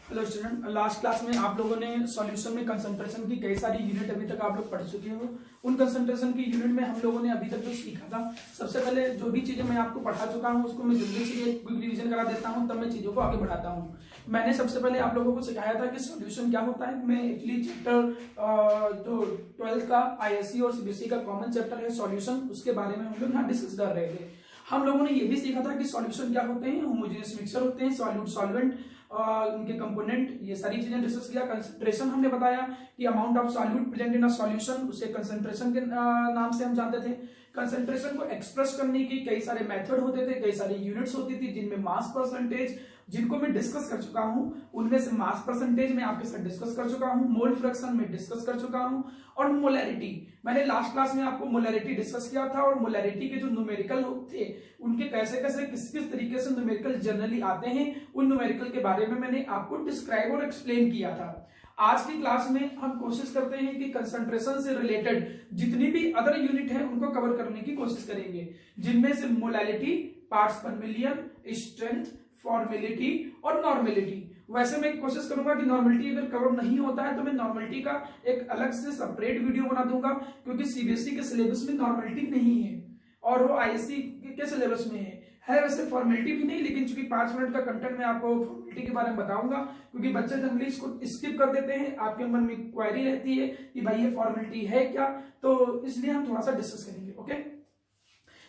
Hello student, last class में आप लोगों ने सॉल्यूशन में कंसंट्रेशन की कई सारी यूनिट अभी तक आप लोग पढ़ चुके हो। उन कंसंट्रेशन की यूनिट में हम लोगों ने अभी तक जो सीखा था, सबसे पहले जो भी चीजें मैं आपको पढ़ा चुका हूं उसको मैं जल्दी से एक क्विक रिवीजन करा देता हूं, तब मैं चीजों को आगे बढ़ाता हूं। मैंने सबसे पहले आप लोगों को सिखाया था कि सॉल्यूशन क्या होता है। मैं एक्चुअली चैप्टर जो 12th का आईएससी और सीबीएसई का कॉमन चैप्टर है सॉल्यूशन, उसके बारे में हम लोग यहाँ डिस्कस कर रहे थे। हम लोगों ने ये भी सीखा था कि सॉल्यूशन क्या होते हैं, होमोजेनियस मिक्सचर होते हैं, सॉल्यूट सॉल्वेंट, उनके कंपोनेंट, ये सारी चीजें डिस्कस किया। कंसंट्रेशन हमने बताया कि amount of solute present in a solution, उसे कंसंट्रेशन के नाम से हम जानते थे। कंसंट्रेशन को एक्सप्रेस करने की कई सारे मेथड होते थे, कई सारी यूनिट्स होती थी, जिनमें मास परसेंटेज, जिनको मैं डिस्कस कर चुका हूं, उनमें से मास परसेंटेज में आपके साथ डिस्कस कर चुका हूं, मोल फ्रैक्शन में डिस्कस कर चुका हूं, और मोलैरिटी मैंने लास्ट क्लास में आपको मोलैरिटी डिस्कस किया था। और मोलैरिटी के जो न्यूमेरिकल थे उनके कैसे कैसे किस किस तरीके से न्यूमेरिकल जनरली आते हैं, उन न्यूमेरिकल के बारे में मैंने आपको डिस्क्राइब और एक्सप्लेन किया था। आज की क्लास में हम कोशिश करते हैं कि कंसंट्रेशन से रिलेटेड जितनी भी अदर यूनिट है उनको कवर करने की कोशिश करेंगे, जिनमें से मोलैलिटी, पार्ट्स पर मिलियन, स्ट्रेंथ, फॉर्मेलिटी और नॉर्मेलिटी। वैसे मैं कोशिश करूंगा कि नॉर्मेलिटी अगर कवर नहीं होता है तो मैं नॉर्मेलिटी का एक अलग से सेपरेट वीडियो बना दूंगा, क्योंकि सीबीएसई के सिलेबस में नॉर्मेलिटी नहीं है और वो आईएससी के सिलेबस में है वैसे फॉर्मेलिटी भी नहीं, लेकिन चूंकि 5 मिनट का कंटेंट मैं आपको फॉर्मेलिटी के बारे में बताऊंगा, क्योंकि बच्चे जनरली इसको स्किप कर देते हैं। आपके मन में क्वेरी रहती है कि भाई ये फॉर्मेलिटी है क्या, तो इसलिए हम थोड़ा सा डिस्कस करेंगे। ओके,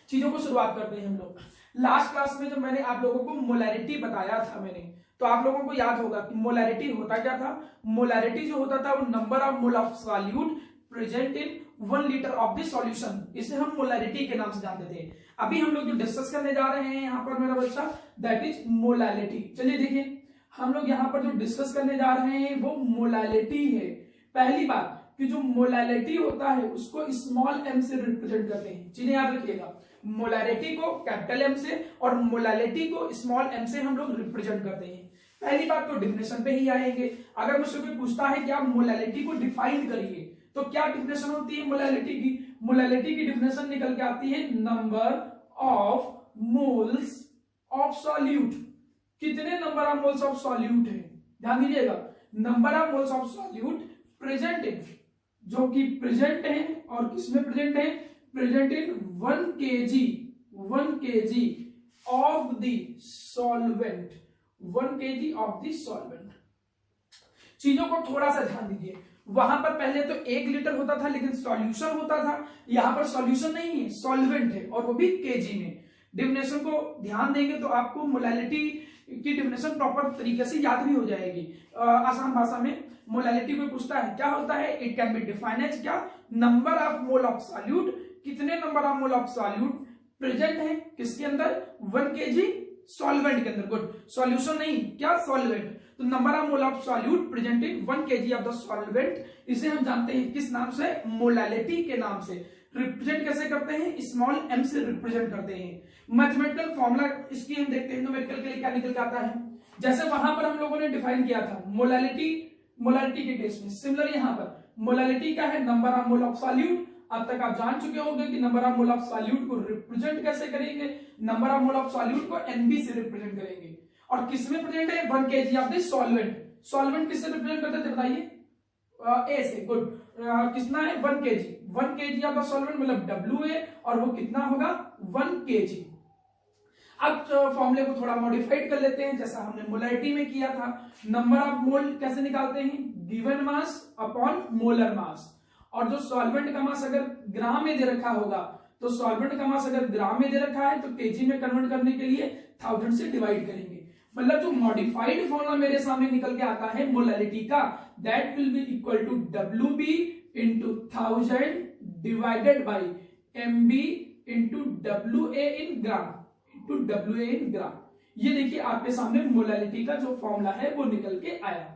चीजों को शुरुआत करते हैं हम लोग। लास्ट क्लास में जब मैंने आप लोगों को मोलैरिटी बताया था तो आप लोगों को याद होगा कि मोलैरिटी होता क्या था। मोलैरिटी जो होता था वो number of mole of solute present in 1 litre of the solution, इसे हम मोलैरिटी के नाम से जानते थे। अभी हम लोग जो डिस्कस करने जा रहे हैं यहाँ पर मेरा बच्चा, दैट इज मोलैलिटी। चलिए देखिए, हम लोग यहाँ पर जो डिस्कस करने जा रहे हैं वो मोलैलिटी है। पहली बात कि जो मोलैलिटी होता है उसको स्मॉल एम से रिप्रेजेंट करते हैं, चीजें याद रखिएगा। मोलैरिटी को कैपिटल एम से और मोलैलिटी को स्मॉल एम से हम लोग रिप्रेजेंट करते हैं। पहली बात तो डिफिनेशन पे ही आएंगे। अगर मुझसे कोई पूछता है कि आप मोलैलिटी को डिफाइन करिए, तो क्या डिफिनेशन होती है मोलैलिटी की? मोलैलिटी की डिफिनेशन निकल के आती है number of moles of solute. कितने number of moles of solute है, ध्यान दीजिएगा, number of moles of solute present in, जो कि प्रेजेंट है और किसमें प्रेजेंट है, present in 1 kg of the solvent, 1 kg of the solvent. चीजों को थोड़ा सा ध्यान दीजिए, वहां पर पहले तो 1 लीटर होता था लेकिन सॉल्यूशन होता था, यहां पर सॉल्यूशन नहीं है, सॉल्वेंट है और वो भी केजी में। डिफिनेशन को ध्यान देंगे तो आपको मोलैलिटी की डिफिनेशन प्रॉपर तरीके से याद भी हो जाएगी। आसान भाषा में मोलैलिटी को पूछता है क्या होता है, it can be defined as क्या, number of mole of solute, कितने number of mole of solute present है किसके अंदर, 1 kg सॉल्वेंट के अंदर। गुड, सॉल्यूशन नहीं, क्या, सॉल्वेंट। तो number of mole of solute present in 1 kg of the solvent, इसे हम जानते हैं किस नाम से, मोलैलिटी के नाम से। रिप्रेजेंट कैसे करते हैं, स्मॉल एम से रिप्रेजेंट करते हैं। मैथमेटिकल फॉर्मूला इसकी हम देखते हैं न्यूमेरिकल के लिए क्या निकल के आता है। जैसे वहां पर हम लोगों ने डिफाइन किया था मोलैलिटी के केस में, सिमिलर यहाँ पर मोलैलिटी क्या है, number of mole of solute. अब तक आप जान चुके होंगे कि number of mole of solute को रिप्रेजेंट कैसे करेंगे, number of mole of solute को एनबी से रिप्रेजेंट करेंगे। और किसमें प्रेजेंट है, 1 kg of the solvent. Solvent किससे रिप्रेजेंट करते थे बताइए, ए से। गुड, कितना है, 1 kg ऑफ द सॉल्वेंट, मतलब डब्ल्यू है और वो कितना होगा, 1 kg। अब फॉर्मूले को थोड़ा मॉडिफाइड कर लेते हैं, जैसा हमने मोलैरिटी में किया था। नंबर ऑफ मोल कैसे निकालते हैं, given mass upon molar mass. और जो सॉल्वेंट का मास अगर ग्राम में दे रखा होगा, तो सॉल्वेंट का मास अगर ग्राम में दे रखा है तो केजी में कन्वर्ट करने के लिए 1000 से डिवाइड करेंगे। मतलब जो मॉडिफाइड फॉर्मूला मेरे सामने निकल के आता है मोलैलिटी का, that will be equal to WB into 1000 divided by MB into WA in gram into WA in gram. ये देखिए आपके सामने मोलैलिटी का जो फॉर्मूला है वो निकल के आया।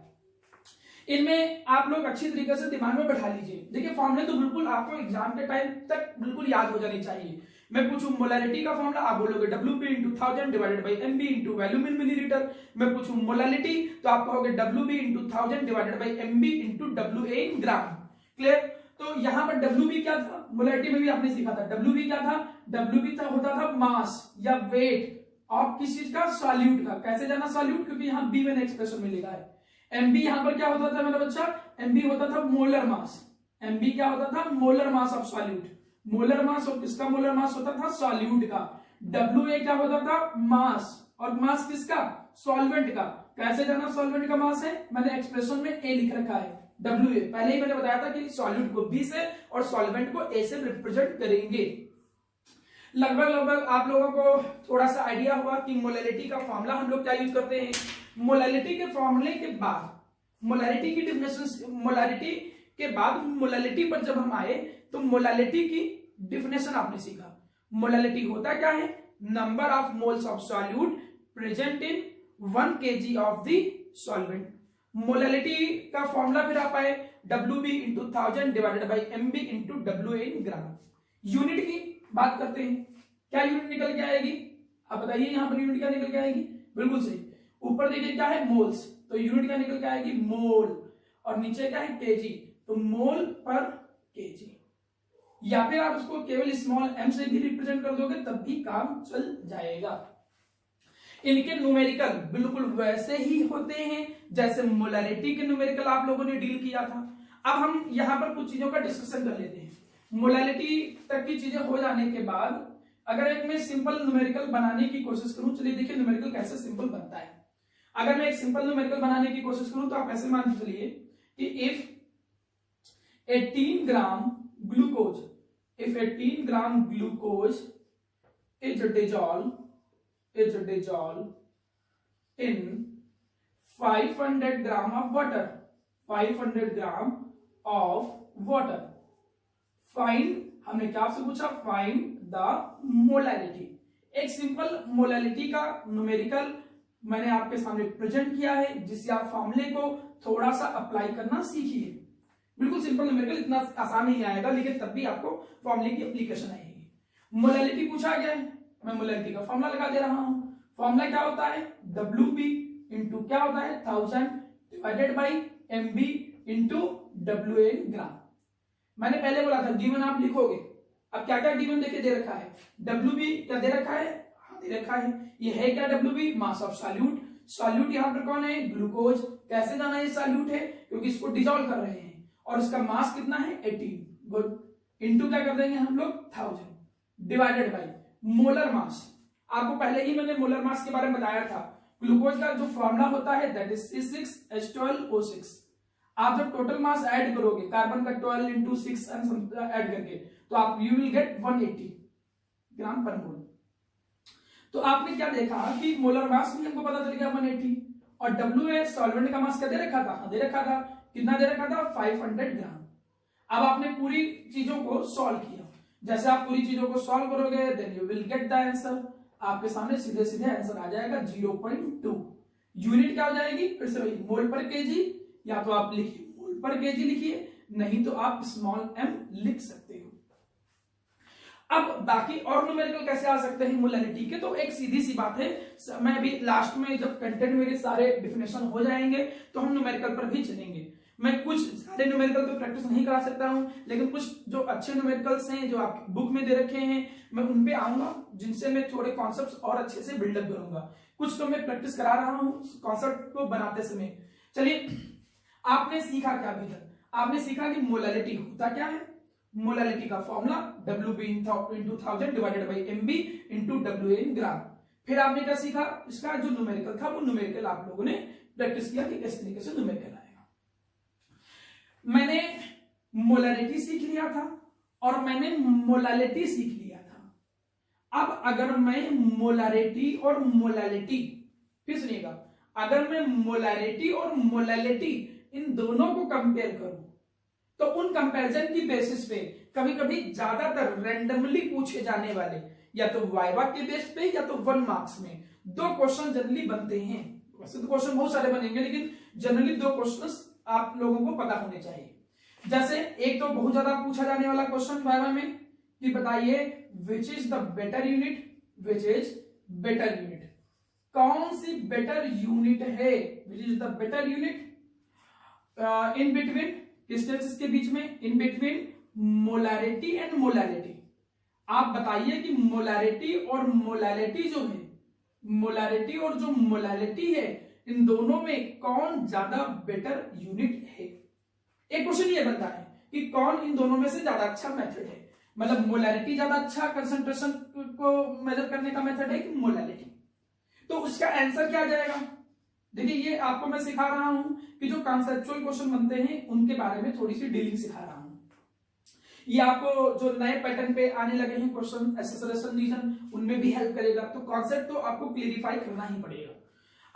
इनमें आप लोग अच्छी तरीके से दिमाग में बैठा लीजिए। देखिए फॉर्मूले तो बिल्कुल आपको एग्जाम के टाइम तक बिल्कुल याद हो जाने चाहिए। मैं पूछूं मोलैलिटी का फॉर्मूला, आप बोलोगे WP into 1000 divided by MB into volume in millilitre. मैं पूछूं मोलैलिटी तो आप कहोगे WB into 1000 divided by MB into WA in gram. Clear? तो यहाँ पर WB क्या था, मोलैलिटी में भी आपने सीखा था, WB क्या था, WB होता था मास या वेट ऑफ किस चीज का, सॉल्यूट का। कैसे जाना सॉल्यूट, क्योंकि यहाँ बी मैंने एक्सप्रेशन में लिखा है। एमबी यहां पर क्या होता था मेरा बच्चा, एमबी होता था मोलर मास। एमबी क्या होता था, molar mass of solute. Molar mass और किसका मोलर मास होता था, सॉल्यूट का। डब्ल्यू ए क्या होता था, मास, और मास किसका, सॉल्वेंट का। कैसे जाना सॉल्वेंट का मास है, मैंने एक्सप्रेशन में ए लिख रखा है, डब्ल्यू ए। पहले ही मैंने बताया था कि सॉल्यूट को बी से और सॉल्वेंट को ए से रिप्रेजेंट करेंगे। लगभग लगभग आप लोगों को थोड़ा सा आइडिया हुआ कि मोलैलिटी का फॉर्मूला हम लोग क्या यूज करते हैं। मोलैलिटी के फॉर्मूले के बाद, मोलैलिटी की डेफिनेशन, मोलैलिटी के बाद मोलैलिटी पर जब हम आए तो मोलैलिटी की डेफिनेशन आपने सीखा। मोलैलिटी होता क्या है, number of moles of solute present in 1 kg of the solvent. Molality का फॉर्मूला फिर आप आए WB into 1000 divided by MB into WA in gram. Unit की बात करते हैं, क्या यूनिट निकल के आएगी, आप बताइए यहां पर यूनिट क्या निकल के आएगी, बिल्कुल सही। ऊपर देखिए क्या है, मोल्स, तो यूनिट क्या निकल के आएगी, मोल, और नीचे क्या है, केजी, तो मोल पर केजी। या फिर आप उसको केवल स्मॉल m से भी रिप्रेजेंट कर दोगे तब भी काम चल जाएगा। इनके न्यूमेरिकल बिल्कुल वैसे ही होते हैं जैसे मोलैलिटी के न्यूमेरिकल आप लोगों ने डील किया था। अब हम यहां पर कुछ चीजों का डिस्कशन कर लेते हैं। मोलैलिटी तक की चीजें हो जाने के बाद अगर एक मैं सिंपल न्यूमेरिकल बनाने की कोशिश करूं, चलिए देखिए न्यूमेरिकल कैसे सिंपल बनता है। अगर मैं एक सिंपल न्यूमेरिकल बनाने की कोशिश करूं तो आप ऐसे मान के चलिए कि if 18 gram glucose, if 18 gram glucose is dissolved in 500 gram of water, 500 gram of water, find, हमने क्या आपसे पूछा, find the molality। एक सिंपल मोलैलिटी का न्यूमेरिकल मैंने आपके सामने प्रेजेंट किया है जिससे आप फॉर्मूले को थोड़ा सा अप्लाई करना सीखिए। बिल्कुल सिंपल न्यूमेरिकल, इतना आसान नहीं आएगा लेकिन तब भी आपको फॉर्मूले की एप्लीकेशन आएगी। मोलैलिटी पूछा गया है, मैं मोलैलिटी का फॉर्मूला लगा दे रहा हूं। फॉर्मूला क्या होता है, WB इंटू क्या होता है 1000 divided by MB into WA ग्राम। मैंने पहले बोला था गिवन आप लिखोगे। अब क्या क्या गिवन देखे दे रखा है, WB क्या दे रखा है, हाँ दे रखा है। ये है क्या WB, mass of solute. Solute यहाँ पर कौन है, ग्लूकोज। कैसे जाना ये सॉल्यूट है, क्योंकि इसको डिजोल्व कर रहे हैं और इसका मास कितना है 18। गुड, इनटू क्या कर देंगे हम लोग 1000 डिवाइडेड बाय मोलर मास। आपको पहले ही मैंने मोलर मास के बारे में बताया था। ग्लूकोज का जो फॉर्मूला होता है दैट इज C6H12O6। आप जब टोटल मास ऐड करोगे कार्बन का 12 इंटू 6 ऐड करके तो आप यू विल गेट 180 ग्राम पर मोल। तो आपने क्या देखा कि मोलर मास भी हमको पता चल गया 180, और WA सॉल्वेंट का मास क्या दे रखा था, दे रखा था, कितना दे रखा था 500 ग्राम। अब आपने पूरी चीजों को सॉल्व किया, जैसे आप पूरी चीजों को सॉल्व करोगे then you will get the answer. आपके सामने सीधे सीधे आंसर आ जाएगा 0.2। यूनिट क्या हो जाएगी, फिर से वही मोल पर केजी, या तो आप लिखिए मोल पर केजी लिखिए, नहीं तो आप स्मॉल m लिख सकते हो। अब बाकी और न्यूमेरिकल कैसे आ सकते हैं मोलैलिटी के, तो एक सीधी सी बात है, मैं अभी लास्ट में जब कंटेंट मेरे सारे डिफिनेशन हो जाएंगे तो हम न्यूमेरिकल पर भी चलेंगे। मैं कुछ सारे न्यूमेरिकल तो प्रैक्टिस नहीं करा सकता हूं, लेकिन कुछ जो अच्छे न्यूमेरिकल्स हैं जो आपकी बुक में दे रखे हैं मैं उन पे आऊंगा, जिनसे मैं थोड़े कॉन्सेप्ट्स और अच्छे से बिल्डअप करूंगा। कुछ तो मैं प्रैक्टिस करा रहा हूं कॉन्सेप्ट को बनाते समय। चलिए, आपने सीखा क्या अभी तक, आपने सीखा कि मोलैलिटी होता क्या है। मोलैलिटी का formula WB into 1000 divided by MB into WA in ग्राम। फिर आपने क्या सीखा, इसका जो न्यूमेरिकल था वो न्यूमेरिकल आप लोगों ने प्रैक्टिस किया कि किस तरीके से न्यूमेरिकल आएगा। मैंने मोलैलिटी सीख लिया था और मैंने मोलैलिटी सीख लिया था। अब अगर मैं मोलैलिटी और मोलैलिटी, फिर सुनिएगा, अगर मैं मोलैलिटी और मोलैलिटी इन दोनों को कंपेयर करूं तो उन कंपैरिजन की बेसिस पे कभी कभी ज्यादातर रैंडमली पूछे जाने वाले या तो वाइवा के बेस पे या तो 1 मार्क्स में 2 क्वेश्चन जनरली बनते हैं। वैसे तो क्वेश्चन बहुत सारे बनेंगे लेकिन जनरली 2 क्वेश्चंस आप लोगों को पता होने चाहिए। जैसे एक तो बहुत ज्यादा पूछा जाने वाला क्वेश्चन वाइवा में कि बताइए which is the better unit, which is better unit, कौन सी बेटर यूनिट है, which is the better unit in between, distances के बीच में, in between molarity and molality. आप बताइए कि मोलैरिटी और मोलैलिटी जो है, मोलैरिटी और जो मोलैलिटी है इन दोनों में कौन ज्यादा बेटर यूनिट है। एक क्वेश्चन ये बनता है कि कौन इन दोनों में से ज्यादा अच्छा मेथड है, मतलब मोलैरिटी ज्यादा अच्छा कंसंट्रेशन को मेजर करने का मेथड है कि मोलैरिटी। तो उसका आंसर क्या जाएगा, देखिए ये आपको मैं सिखा रहा हूं कि जो कॉन्सेप्चुअल क्वेश्चन बनते हैं उनके बारे में थोड़ी सी डीलिंग सिखा रहा हूं। ये आपको जो नए पैटर्न पे आने लगे हैं क्वेश्चन एसेसरेशन रीजन, उनमें भी हेल्प करेगा। तो कॉन्सेप्ट तो आपको क्लियरिफाई करना ही पड़ेगा।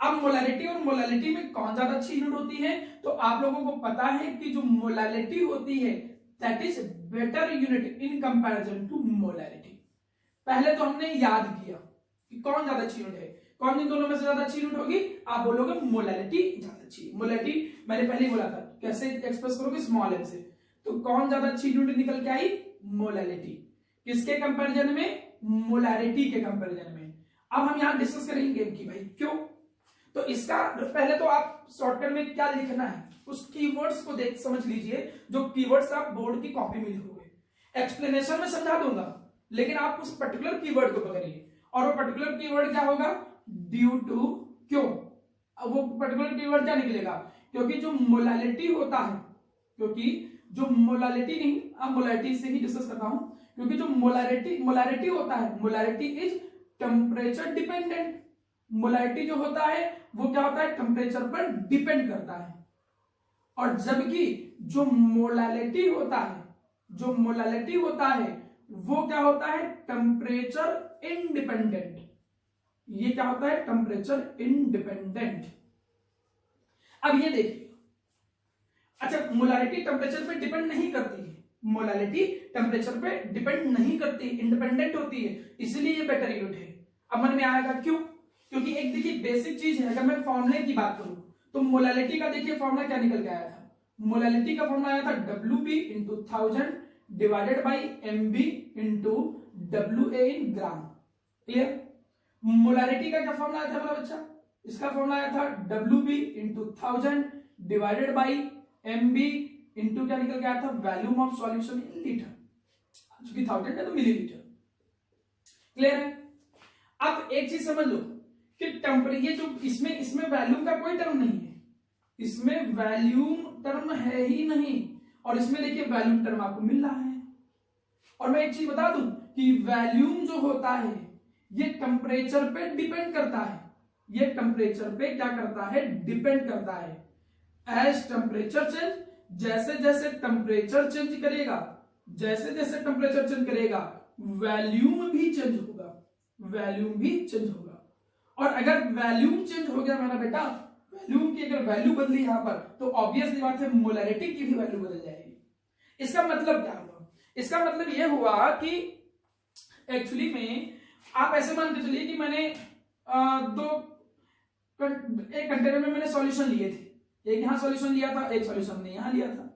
अब मोलैरिटी और मोलैलिटी में कौन ज्यादा अच्छी यूनिट होती है, तो आप लोगों को पता है कि जो मोलैलिटी होती है that is better unit in comparison to molarity. पहले तो हमने याद किया कि कौन ज्यादा अच्छी यूनिट है, कौन इन दोनों में से ज्यादा अच्छी यूनिट होगी, आप बोलोगे मोलैलिटी ज्यादा अच्छी। मोलैलिटी मैंने पहले ही बोला था, कैसे एक्सप्रेस करोगे, स्मॉल एम से। तो कौन ज्यादा अच्छी यूनिट निकल के आई, मोलैलिटी। किसके कंपैरिजन में, मोलैरिटी के कंपैरिजन में। अब हम यहां डिस्कस करेंगे कि भाई क्यों। तो इसका पहले तो आप शॉर्टकट में क्या लिखना है उस कीवर्ड्स को देख समझ लीजिए, जो कीवर्ड्स आप बोर्ड की कॉपी में लिखोगे। एक्सप्लेनेशन में समझा दूंगा, लेकिन आप उस पर्टिकुलर कीवर्ड को पकड़िए। और वो पर्टिकुलर कीवर्ड क्या होगा, ड्यू टू, क्यों। अब वो पर्टिकुलर कीवर्ड क्या निकलेगा, क्योंकि जो मोलैलिटी होता है, क्योंकि जो मोलैलिटी नहीं, अब मोलैलिटी से ही डिस्कस करता हूं, क्योंकि जो मोलैरिटी होता है, molarity is temperature dependent. Molarity जो होता है वो क्या होता है, टेम्परेचर पर डिपेंड करता है। और जबकि जो मोलैलिटी होता है, जो मोलैलिटी होता है वो क्या होता है, टेम्परेचर इंडिपेंडेंट। ये क्या होता है, टेम्परेचर इंडिपेंडेंट। अब ये देखिए, अच्छा मोलैलिटी टेम्परेचर पे डिपेंड नहीं करती है, मोलैलिटी टेम्परेचर पे डिपेंड नहीं करती, इंडिपेंडेंट होती है, इसलिए ये बेटर यूनिट है। अब मन में आएगा क्यों, क्योंकि एक देखिए बेसिक चीज है। अगर मैं फॉर्मूले की बात करूं तो मोलैलिटी का देखिए फॉर्मूला क्या निकल के आया था, मोलैलिटी का फॉर्मूला आया था WB into 1000 divided by MB into WA in gram. Clear. Molarity का क्या फॉर्मूला आया था मेरा बच्चा, इसका फॉर्मूला आया था WB into 1000 divided by MB into क्या निकल के आया था, volume of solution in litre, चूंकि 1000 है तो मिलीलीटर। क्लियर है। अब एक चीज समझ लो कि टेम्परेचर जो इसमें वॉल्यूम का कोई टर्म नहीं है, इसमें वॉल्यूम टर्म है ही नहीं, और इसमें देखिए वॉल्यूम टर्म आपको मिल रहा है। और मैं एक चीज बता दूं कि वॉल्यूम जो होता है ये टेम्परेचर पे डिपेंड करता है, ये टेम्परेचर पे क्या करता है, डिपेंड करता है। एज टेम्परेचर चेंज, जैसे जैसे टेम्परेचर चेंज करेगा, जैसे जैसे टेम्परेचर चेंज करेगा वॉल्यूम भी चेंज होगा, वॉल्यूम भी चेंज होगा। और अगर वॉल्यूम चेंज हो गया मेरा बेटा, वॉल्यूम की अगर वैल्यू बदली यहां पर, तो ऑब्वियसली बात है मोलैरिटी की भी वैल्यू बदल जाएगी। इसका मतलब क्या हुआ, इसका मतलब यह हुआ कि एक्चुअली में आप ऐसे मान के चलिए कि मैंने एक कंटेनर में मैंने सॉल्यूशन लिए थे, एक यहां सॉल्यूशन लिया था, एक सॉल्यूशन मैंने यहां लिया था।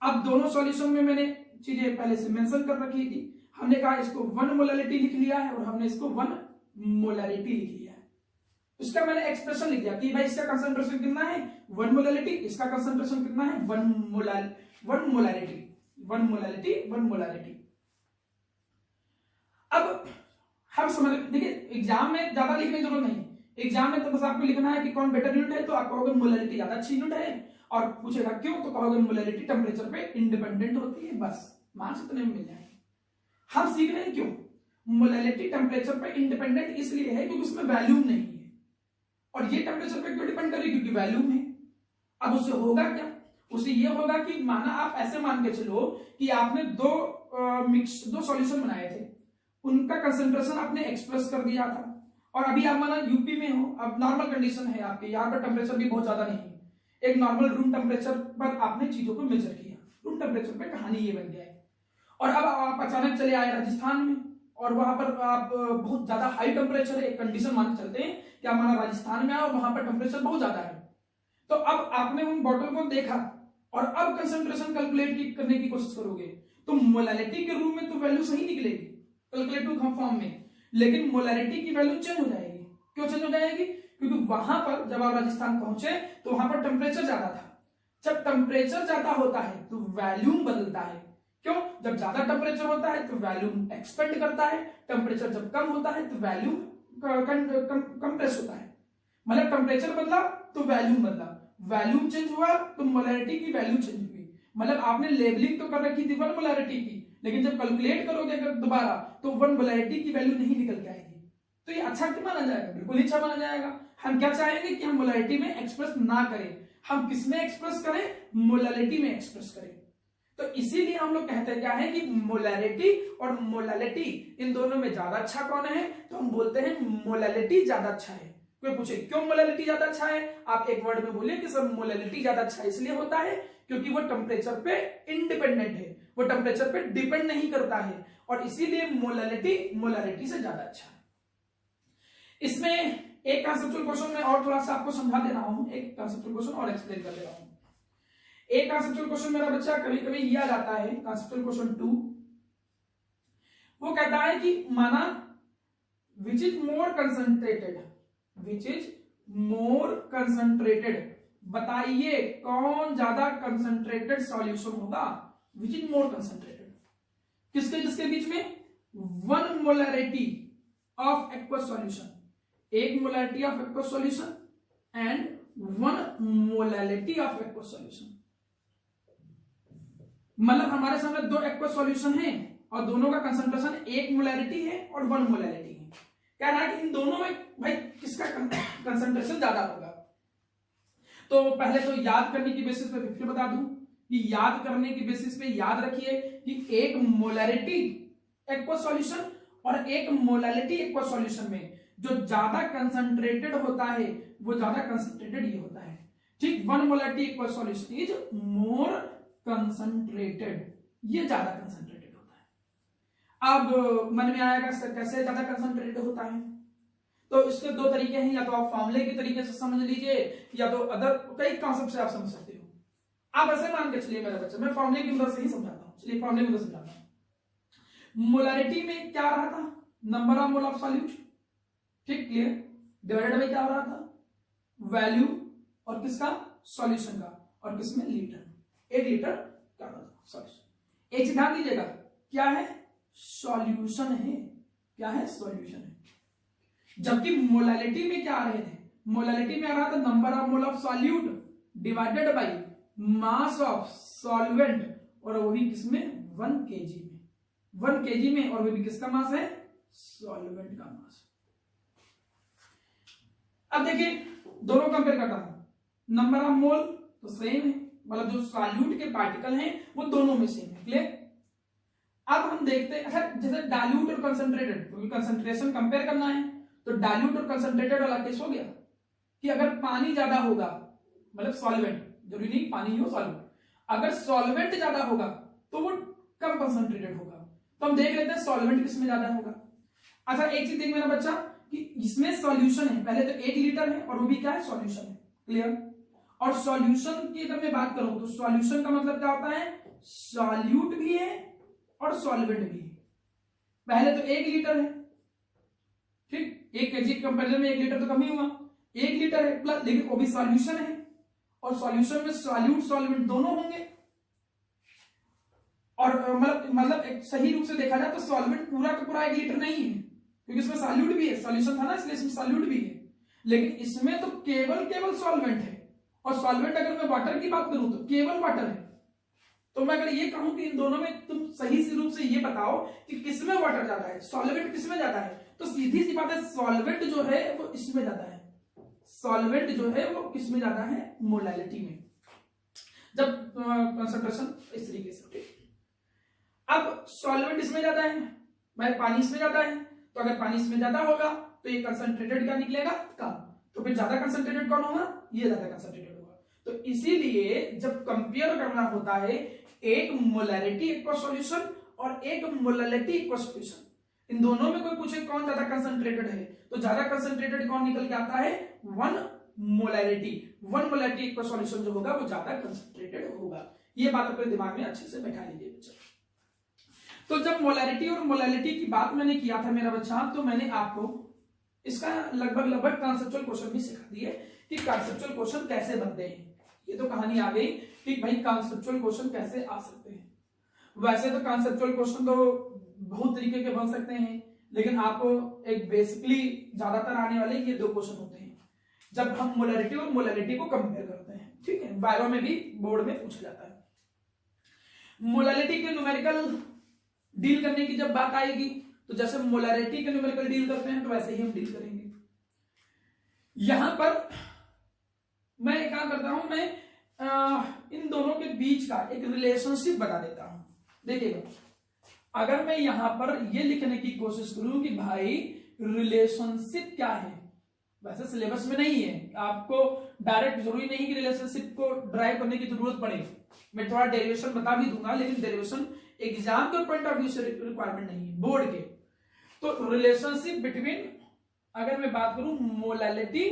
अब दोनों सॉल्यूशन में मैंने चीजें पहले से मेंशन कर रखी थी। हमने कहा इसको 1 मोलैरिटी लिख लिया है और हमने इसको 1 मोलैरिटी लिख लिया है। इसका मैंने एक्सप्रेशन लिख दिया कि भाई इसका कंसंट्रेशन कितना है 1 मोलैरिटी, इसका कंसंट्रेशन कितना है 1 मोलैरिटी। अब हम समझ, देखिए एग्जाम में ज्यादा लिखने की जरूरत नहीं, एग्जाम में तो बस आपको लिखना है कि कौन बेटर यूनिट है, तो आप कहोगे मोलैरिटी ज्यादा अच्छी यूनिट है, और पूछेगा क्यों, तो कहोगे मोलैरिटी टेम्परेचर पे इंडिपेंडेंट होती है, बस मार्क्स इतने में मिल जाएंगे। हम सीख रहे हैं क्यों, मोलैरिटी टेम्परेचर पे इंडिपेंडेंट इसलिए है क्योंकि उसमें वॉल्यूम नहीं है, और ये टेम्परेचर पे क्यों डिपेंड करेगी, क्योंकि वॉल्यूम है। अब उससे होगा क्या, उससे ये होगा कि माना आप ऐसे मान के चलो कि आपने दो सॉल्यूशन बनाए थे, उनका कंसंट्रेशन आपने एक्सप्रेस कर दिया था, और अभी आप माना यूपी में हो, अब नॉर्मल कंडीशन है आपके, यहाँ पर टेम्परेचर भी बहुत ज्यादा नहीं है, एक नॉर्मल रूम टेम्परेचर पर आपने चीजों को मेजर किया, रूम टेम्परेचर पे कहानी ये बन गया है। और अब आप अचानक चले आए राजस्थान में, और वहां पर आप बहुत ज्यादा हाई टेम्परेचर है, एक कंडीशन मान चलते हैं कि आप माना राजस्थान में आए और वहां पर टेम्परेचर बहुत ज्यादा है, तो अब आपने उन बॉटल को देखा और अब कंसंट्रेशन कैलकुलेट करने की कोशिश करोगे, तो मोलैरिटी के रूप में तो वैल्यू सही निकलेगी कैलकुलेटिव फॉर्म में, लेकिन मोलैरिटी की वैल्यू चेंज हो जाएगी। क्यों चेंज हो जाएगी, क्योंकि वहां पर जब आप राजस्थान पहुंचे तो वहां पर टेम्परेचर ज्यादा था, जब टेम्परेचर ज्यादा होता है तो वॉल्यूम बदलता है। क्यों, जब ज्यादा टेम्परेचर होता है तो वॉल्यूम एक्सपेंड करता है, टेम्परेचर जब कम होता है तो वॉल्यूम कंप्रेस होता है। मतलब टेम्परेचर बदला तो वैल्यूम बदला, वैल्यूम चेंज हुआ तो मोलैरिटी की वैल्यू चेंज हुई। मतलब आपने लेबलिंग तो कर रखी थी 1 मोलैरिटी की, लेकिन जब कैलकुलेट करोगे अगर दोबारा तो 1 मोलैरिटी की वैल्यू नहीं निकल के आएगी। तो ये अच्छा क्यों माना जाएगा? बिल्कुल अच्छा माना जाएगा। हम क्या चाहेंगे कि हम मोलैरिटी में एक्सप्रेस ना करें, हम किस में एक्सप्रेस करें? मोलैरिटी में एक्सप्रेस करें। तो इसीलिए हम लोग कहते हैं क्या है कि मोलैरिटी और मोलालिटी इन दोनों में ज्यादा अच्छा कौन है? तो हम बोलते हैं मोलालिटी ज्यादा अच्छा है। कोई पूछे क्यों मोलालिटी ज्यादा अच्छा है, आप एक वर्ड में बोलिए कि सर मोलालिटी ज्यादा अच्छा इसलिए होता है क्योंकि वो टेम्परेचर पे इंडिपेंडेंट है, वो टेम्परेचर पे डिपेंड नहीं करता है, और इसीलिए मोलालिटी मोलालिटी से ज्यादा अच्छा है। इसमें एक कंसेप्चुअल क्वेश्चन में और थोड़ा सा आपको समझा दे रहा हूं, एक कंसेप्चुअल क्वेश्चन और एक्सप्लेन कर दे रहा हूं। एक कंसेप्चुअल क्वेश्चन मेरा बच्चा कभी कभी ये आ जाता है, कंसेप्चुअल क्वेश्चन 2, वो कहता है कि माना which is more concentrated, which is more concentrated, बताइए कौन ज्यादा कंसंट्रेटेड सॉल्यूशन होगा? विच इज मोर कंसंट्रेटेड किसके किसके बीच में? 1 molarity of aqueous solution, 1 molarity of aqueous solution and 1 molarity of aqueous solution. मतलब हमारे सामने 2 एक्वस सॉल्यूशन है और दोनों का कंसंट्रेशन 1 मोलैरिटी है और 1 मोलैरिटी है। कह रहा है कि इन दोनों में भाई किसका कंसंट्रेशन ज्यादा होगा? तो पहले तो याद करने की बेसिस पे फिर बता दूं कि याद करने की बेसिस पे याद रखिए कि 1 मोलैरिटी एक्वस सॉल्यूशन और 1 मोलैरिटी एक्वस सॉल्यूशन में जो ज्यादा कंसंट्रेटेड होता है वो ज्यादा कंसंट्रेटेड ये होता है, ठीक। 1 molarity aqueous solution is more concentrated, ये ज्यादा कंसंट्रेटेड होता है। अब मन में आएगा सर कैसे ज्यादा कंसंट्रेटेड होता है? तो इसके 2 तरीके हैं, या तो आप फॉर्मूले के तरीके से समझ लीजिए या तो अदर कई कॉन्सेप्ट से आप समझ सकते हो। आप ऐसे मान के चलिए मेरा बच्चा, मैं फॉर्मूले की मदद से ही समझाता हूं। चलिए फॉर्मूले की मदद से समझाता हूं। मोलैरिटी में क्या रहा था? Number of mole of solute, ठीक, क्लियर, डिवाइडेड बाय क्या हो रहा था? वैल्यू और किसका? सॉल्यूशन का, और किसमें? लीटर, 1 लीटर क्या रहा था? सॉल्यूशन। एक चीज ध्यान दीजिएगा, क्या है? सॉल्यूशन है, क्या है? सॉल्यूशन है। जबकि मोलैलिटी में क्या आ रहे थे? मोलैलिटी में आ रहा था number of mole of solute divided by mass of solvent, और वो भी किसमें? 1 kg में, 1 kg में, और वो भी किसका मास है? सॉल्वेंट का मास। अब देखिए दोनों कंपेयर करता हूं, नंबर ऑफ मोल तो सेम है, मतलब जो सॉल्यूट के पार्टिकल हैं वो दोनों में सेम है, क्लियर। अब हम देखते हैं, अच्छा जैसे डाइल्यूट और कंसंट्रेटेड, क्योंकि कंसंट्रेशन कंपेयर करना है, तो डाइल्यूट और कंसंट्रेटेड वाला केस हो गया कि अगर पानी ज्यादा होगा, मतलब सॉल्वेंट, जरूरी नहीं पानी हो सॉल्वेंट, अगर सॉल्वेंट ज्यादा होगा तो वो कम कंसंट्रेटेड होगा। तो हम देख लेते हैं सॉल्वेंट किसमें ज्यादा होगा। अच्छा एक चीज देख मेरा बच्चा कि इसमें सॉल्यूशन है, पहले तो 1 लीटर है और वो भी क्या है? सॉल्यूशन है, क्लियर। और सॉल्यूशन की अगर मैं बात करूं तो सॉल्यूशन का मतलब क्या होता है? सॉल्यूट भी है और सॉल्वेंट भी है। पहले तो 1 लीटर है, ठीक, 1 kg के कंपेरिजन में 1 लीटर तो कम ही हुआ, 1 लीटर है प्लस, लेकिन वो भी सॉल्यूशन है, और सॉल्यूशन में सॉल्यूट सॉल्वेंट दोनों होंगे। और मतलब एक सही रूप से देखा जाए तो सॉल्वेंट पूरा का पूरा 1 लीटर नहीं है, क्योंकि इसमें सॉल्यूट भी है, सॉल्यूशन था ना इसलिए इसमें सॉल्यूट भी है, लेकिन इसमें तो केवल सॉल्वेंट है। और सॉल्वेंट अगर मैं वाटर की बात करूं तो केवल वाटर है। तो मैं अगर ये कहूं कि इन दोनों में तुम सही से रूप से ये बताओ कि किसमें वाटर ज्यादा है, सॉल्वेंट किसमें ज्यादा है, तो सीधी सी बात है सॉल्वेंट जो है वो इसमें ज्यादा है, सॉल्वेंट जो है वो किसमें ज्यादा है? मोलैलिटी में, जब कंसंट्रेशन इस तरीके से। अब सॉल्वेंट इसमें ज्यादा है, भाई पानी इसमें ज्यादा है, तो अगर पानी इसमें ज्यादा होगा तो ये कंसंट्रेटेड क्या निकलेगा? कम। तो फिर ज्यादा कंसंट्रेटेड कौन होगा? ये ज्यादा कंसंट्रेटेड होगा। तो इसीलिए जब कंपेयर करना होता है 1 मोलैरिटी एक्वस सॉल्यूशन और 1 मोलैलिटी एक्वस सॉल्यूशन, इन दोनों में कोई पूछे कौन ज्यादा कंसंट्रेटेड है, तो ज्यादा कंसंट्रेटेड कौन निकल के आता है? 1 मोलैरिटी। 1 मोलैरिटी एक्वस सॉल्यूशन जो होगा वो ज्यादा कंसंट्रेटेड होगा। ये बात अपने दिमाग में अच्छे से बैठा लीजिए बच्चा। तो जब मोलैरिटी और मोलैलिटी की बात मैंने किया था मेरा बच्चा, तो मैंने आपको इसका लगभग कॉन्सेप्चुअल क्वेश्चन भी सिखा दिए कि कॉन्सेप्चुअल क्वेश्चन कैसे बनते हैं। ये तो कहानी आ गई कि भाई कॉन्सेप्चुअल क्वेश्चन कैसे आ सकते हैं। वैसे तो कॉन्सेप्चुअल क्वेश्चन तो बहुत तरीके के बन सकते हैं, लेकिन आपको एक बेसिकली ज्यादातर आने वाले ये 2 क्वेश्चन होते हैं। जब हम मोलैरिटी और मोलैलिटी को कंपेयर करते हैं, ठीक है, वाइवा में भी बोर्ड में पूछा जाता है। मोलैलिटी के न्यूमेरिकल डील करने की जब बात आएगी तो जैसे मोलैरिटी के न्यूमेरिकल डील करते हैं तो वैसे ही हम डील करेंगे। यहां पर मैं एक काम करता हूं, मैं इन दोनों के बीच का एक रिलेशनशिप बता देता हूं। देखिएगा, अगर मैं यहां पर ये लिखने की कोशिश करूं कि भाई रिलेशनशिप क्या है, वैसे सिलेबस में नहीं है, आपको डायरेक्ट जरूरी नहीं कि रिलेशनशिप को ड्राइव करने की जरूरत पड़े, मैं थोड़ा डेरिवेशन बता भी दूंगा, लेकिन डेरिवेशन एग्जाम के पॉइंट ऑफ व्यू से रिक्वायरमेंट नहीं है, बोर्ड के। तो रिलेशनशिप बिटवीन, अगर मैं बात करूं मोलैलिटी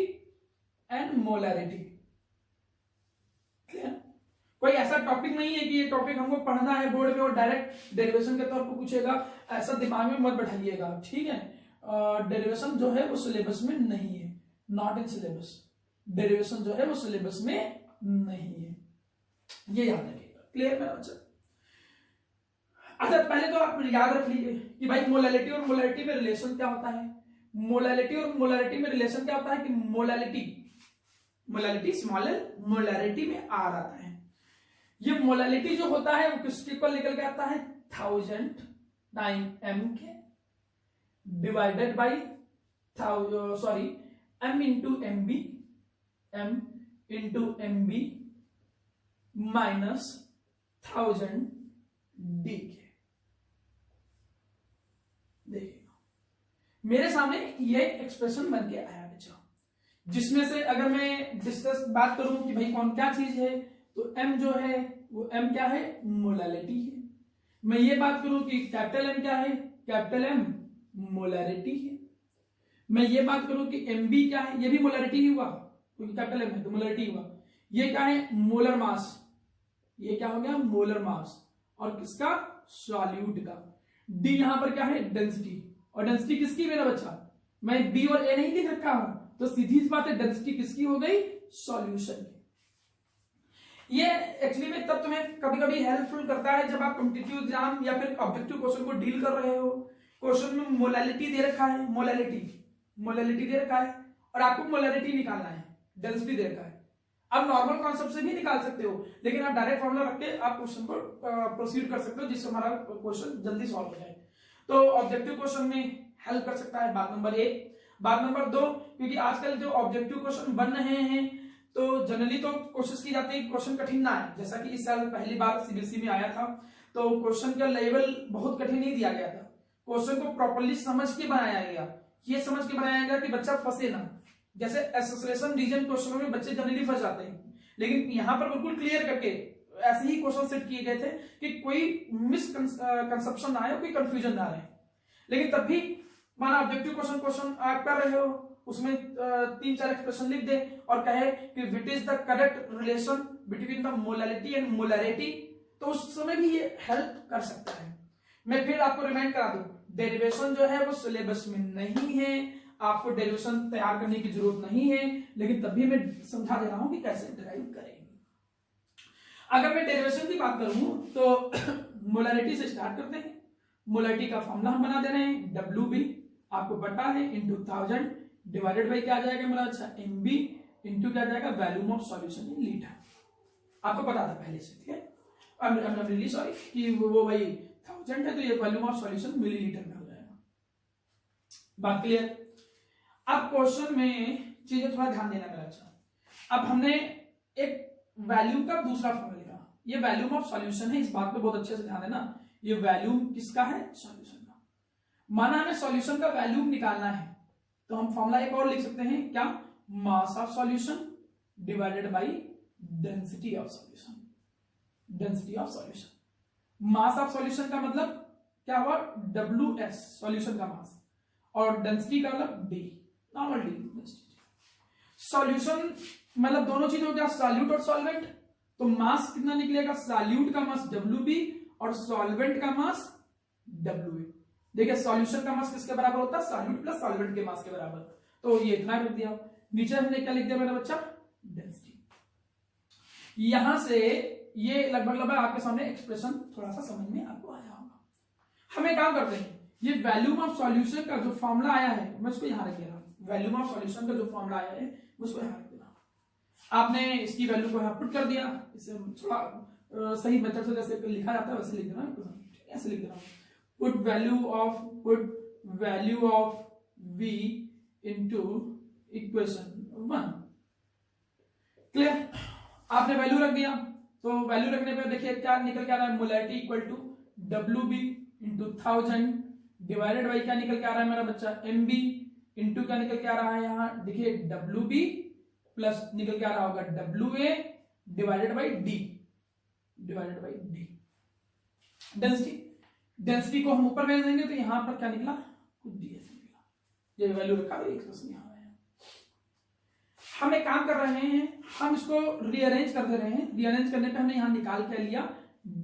एंड मोलैरिटी, कोई ऐसा टॉपिक नहीं है कि ये टॉपिक हमको पढ़ना है बोर्ड में और डायरेक्ट डेरिवेशन के तौर पर पूछेगा, ऐसा दिमाग में मत बैठाइएगा, ठीक है। डेरिवेशन जो है वो सिलेबस में नहीं है, नॉट इन सिलेबस, डेरिवेशन जो है वो सिलेबस में नहीं है, ये याद रखिएगा। क्लियर मेरा बच्चा? अच्छा, पहले तो आप याद रख लीजिए कि भाई मोलैलिटी और मोलैरिटी में रिलेशन क्या होता है। मोलैलिटी और मोलैरिटी में रिलेशन क्या होता है कि मोलैलिटी स्मॉल एल, मोलैरिटी में आर आता है। ये मोलैलिटी जो होता है वो किसके पर निकल के आता है, 1000 टाइम m के divided by m into M B minus 1000 D के। देखिएगा, मेरे सामने ये एक्सप्रेशन बन के आया बच्चा, जिसमें से अगर मैं डिस्कस बात करूं कि भाई कौन क्या चीज है, तो m जो है वो m क्या है, मोलैलिटी है। मैं ये बात करूं कि कैपिटल M क्या है, कैपिटल M मोलैरिटी है। मैं ये बात करूं कि MB क्या है, ये भी मोलैरिटी ही हुआ, क्योंकि कैपिटल M है तो मोलैरिटी हुआ। ये क्या है, मोलर मास, ये क्या हो गया, मोलर मास, और किसका, सॉल्यूट का। D यहां पर क्या है, डेंसिटी, और डेंसिटी किसकी मेरा बच्चा, मैं B और A नहीं लिख रखा हूं, तो सीधी सी बात है डेंसिटी किसकी हो गई, सॉल्यूशन की। ये एक्चुअली में तब तुम्हें कभी कभी हेल्पफुल करता है जब आप कॉम्पिटिटिव एग्जाम या फिर ऑब्जेक्टिव क्वेश्चन को डील कर रहे हो। क्वेश्चन में मोलैलिटी दे रखा है, मोलैलिटी दे रखा है, और आपको मोलैरिटी निकालना है, डेंसिटी दे रखा है। आप नॉर्मल कॉन्सेप्ट से भी निकाल सकते हो, लेकिन आप डायरेक्ट फॉर्मूला रख के आप क्वेश्चन को प्रोसीड कर सकते हो, जिससे हमारा क्वेश्चन जल्दी सॉल्व हो जाए। तो ऑब्जेक्टिव क्वेश्चन में हेल्प कर सकता है, बात नंबर 1। बात नंबर 2, क्योंकि आजकल जो ऑब्जेक्टिव क्वेश्चन बन रहे हैं तो जनरली तो कोशिश की जाती है कि क्वेश्चन कठिन ना आए। जैसा कि इस साल पहली बार सीबीएसई में आया था तो क्वेश्चन का लेवल बहुत कठिन नहीं दिया गया था, क्वेश्चन को प्रॉपर्ली समझ के बनाया गया, ये समझ के बनाया गया कि बच्चा फंसे ना। जैसे एसोसिएशन रीजन क्वेश्चनों में बच्चे जनरली फंस जाते हैं, लेकिन यहाँ पर बिल्कुल क्लियर करके ऐसे ही क्वेश्चन सेट किए गए थे कि कोई मिसकंसेप्शन ना आए, कोई कंफ्यूजन ना रहे। लेकिन तब भी माना ऑब्जेक्टिव क्वेश्चन आप कर रहे हो, उसमें 3-4 एक्सप्रेशन लिख दे और कहे कि which is the correct relation between the molality and molarity, तो उस समय भी ये हेल्प कर सकता है। मैं फिर आपको रिमाइंड करा दूं, डेरिवेशन जो है वो सिलेबस में नहीं है, आपको डेरिवेशन तैयार करने की जरूरत नहीं है, लेकिन तभी मैं समझा दे रहा हूं कि कैसे डिराइव करेंगे। अगर मैं डेरिवेशन की बात करूं तो मोलैरिटी से स्टार्ट करते हैं। मोलैरिटी का फॉर्मूला हम बना दे रहे हैं, WB आपको पता है इंटू 1000 डिवाइडेड बाई क्या आ जाएगा मेरा अच्छा, MB इंटू क्या जाएगा, volume of solution in litre. आपको पता था पहले से, ठीक है। I'm really sorry कि वो भाई 1000 है तो ये वॉल्यूम ऑफ सॉल्यूशन मिलीलीटर में हो जाएगा। बात क्लियर? अब क्वेश्चन में चीजें थोड़ा ध्यान देना मेरा अच्छा। अब हमने एक वैल्यूम का दूसरा फॉर्मूला लिखा, ये वैल्यूम ऑफ सॉल्यूशन है, इस बात पे बहुत अच्छे से ध्यान देना। ये वैल्यूम किसका है, सॉल्यूशन का। माना हमें सॉल्यूशन का वैल्यूम निकालना है तो हम फॉर्मूला एक और लिख सकते हैं, क्या, mass of solution divided by density of solution. Density of solution, mass of solution का मतलब क्या हुआ, WS सॉल्यूशन का मास, और डेंसिटी का मतलब D, नॉर्मल D। सॉल्यूशन मतलब दोनों चीज हो गया, सॉल्यूट और सॉल्वेंट, तो मास कितना निकलेगा, सॉल्यूट का मास WB और सॉल्वेंट का मास WA। देखिए सॉल्यूशन का मास किसके बराबर होता है, सॉल्यूट प्लस सॉल्वेंट के मास के बराबर, तो ये इतना लिख दिया। नीचे हमने क्या लिख दिया मेरा बच्चा, डेंसिटी। यहां से ये लगभग आपके सामने एक्सप्रेशन थोड़ा सा समझ में आपको आया होगा। हम एक काम करते हैं, ये वैल्यूम ऑफ सॉल्यूशन का जो फॉर्मूला आया है मैं इसको यहां रख दे रहा हूं। वैल्यूम ऑफ सॉल्यूशन का जो फॉर्मूला आया है उसको यहाँ रख देना। आपने इसकी वैल्यू को यहाँ पुट कर दिया, इसे थोड़ा सही मेथड से जैसे लिखा जाता है वैसे लिख देना, ऐसे लिख देना, put value of v into equation 1। Clear? आपने वैल्यू रख दिया, तो वैल्यू रखने पे देखिए क्या निकल के आ रहा है, molarity equal to WB into 1000 divided by क्या निकल के आ रहा है मेरा बच्चा, MB इंटू क्या निकल के आ रहा है यहाँ देखिए WB प्लस निकल के आ रहा होगा WA divided by D, density को हम ऊपर भेज देंगे तो यहां पर क्या निकला, कुछ DS निकला, ये वैल्यू रखा है एक्सप्रेशन यहाँ है। हम एक काम कर रहे हैं, हम इसको रीअरेंज कर दे रहे हैं। रीअरेंज करने पे हमने यहाँ निकाल के लिया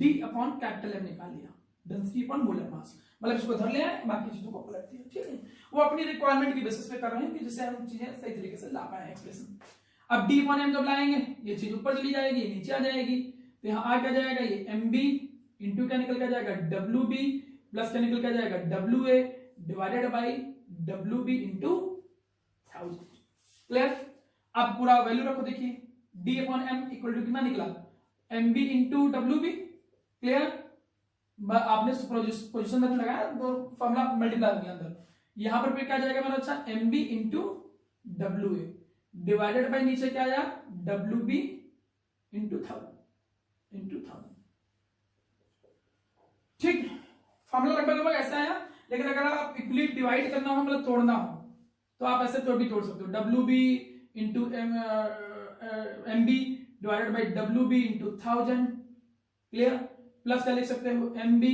D अपॉन कैपिटल M निकाल लिया, डेंसिटी अपॉन मोलर मास, मतलब इसको धर लिया है, बाकी चीजों को पलट दिया। ठीक है, वो अपनी रिक्वायरमेंट की बेसिस पे कर रहे हैं कि जिससे हम चीजें सही तरीके से ला पाए एक्सप्रेशन। अब D अपॉन M जब लाएंगे ये चीज ऊपर चली जाएगी, नीचे आ जाएगी, तो यहाँ आ क्या जाएगा, ये MB इंटू क्या निकल के जाएगा WB प्लस क्या निकल के जाएगा WA divided by WB into 1000। Clear? अब पूरा वैल्यू रखो, देखिए D upon M equal to कितना निकला, MB इंटू WB। क्लियर? आपने पोजिशन में लगाया तो फॉर्मूला मल्टीप्लाई हो गया अंदर, यहां पर फिर क्या जाएगा मेरा अच्छा, MB into WA divided by नीचे क्या आया WB इंटू 1000। ठीक, फॉर्मूला लगभग ऐसा आया। लेकिन अगर आप इक्वली डिवाइड करना हो मतलब तोड़ना हो तो आप ऐसे भी तोड़ सकते हो, WB into MB divided by WB into 1000। Clear? Plus क्या लिख सकते हो, MB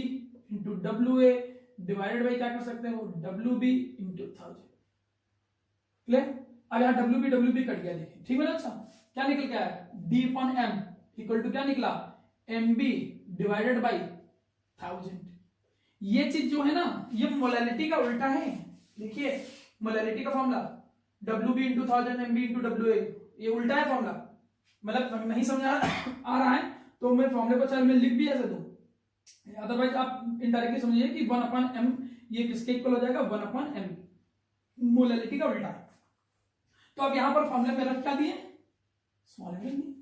into WA divided by क्या कर सकते हो, WB इंटू 1000। क्लियर? अब यहाँ WB कट गया, देखिए ठीक है ना। अच्छा, क्या निकल के आया, D upon M equal to क्या निकला, MB डिवाइडेड बाई 1000। ये चीज जो है ना, ये मोलैरिटी का उल्टा है। देखिए मोलैरिटी का formula WB into 1000 MB into WA, ये उल्टा है फॉर्मूला। मतलब नहीं समझ आ रहा है तो मैं फॉर्मूले को चाहे मैं लिख भी ऐसे दूं, अदरवाइज आप इनडायरेक्टली समझिए कि 1 अपॉन M ये किसके इक्वल हो जाएगा, 1 अपॉन M, मोलैरिटी का उल्टा। तो अब यहां पर फॉर्मूले में रख क्या दिए, स्मॉल m दिए।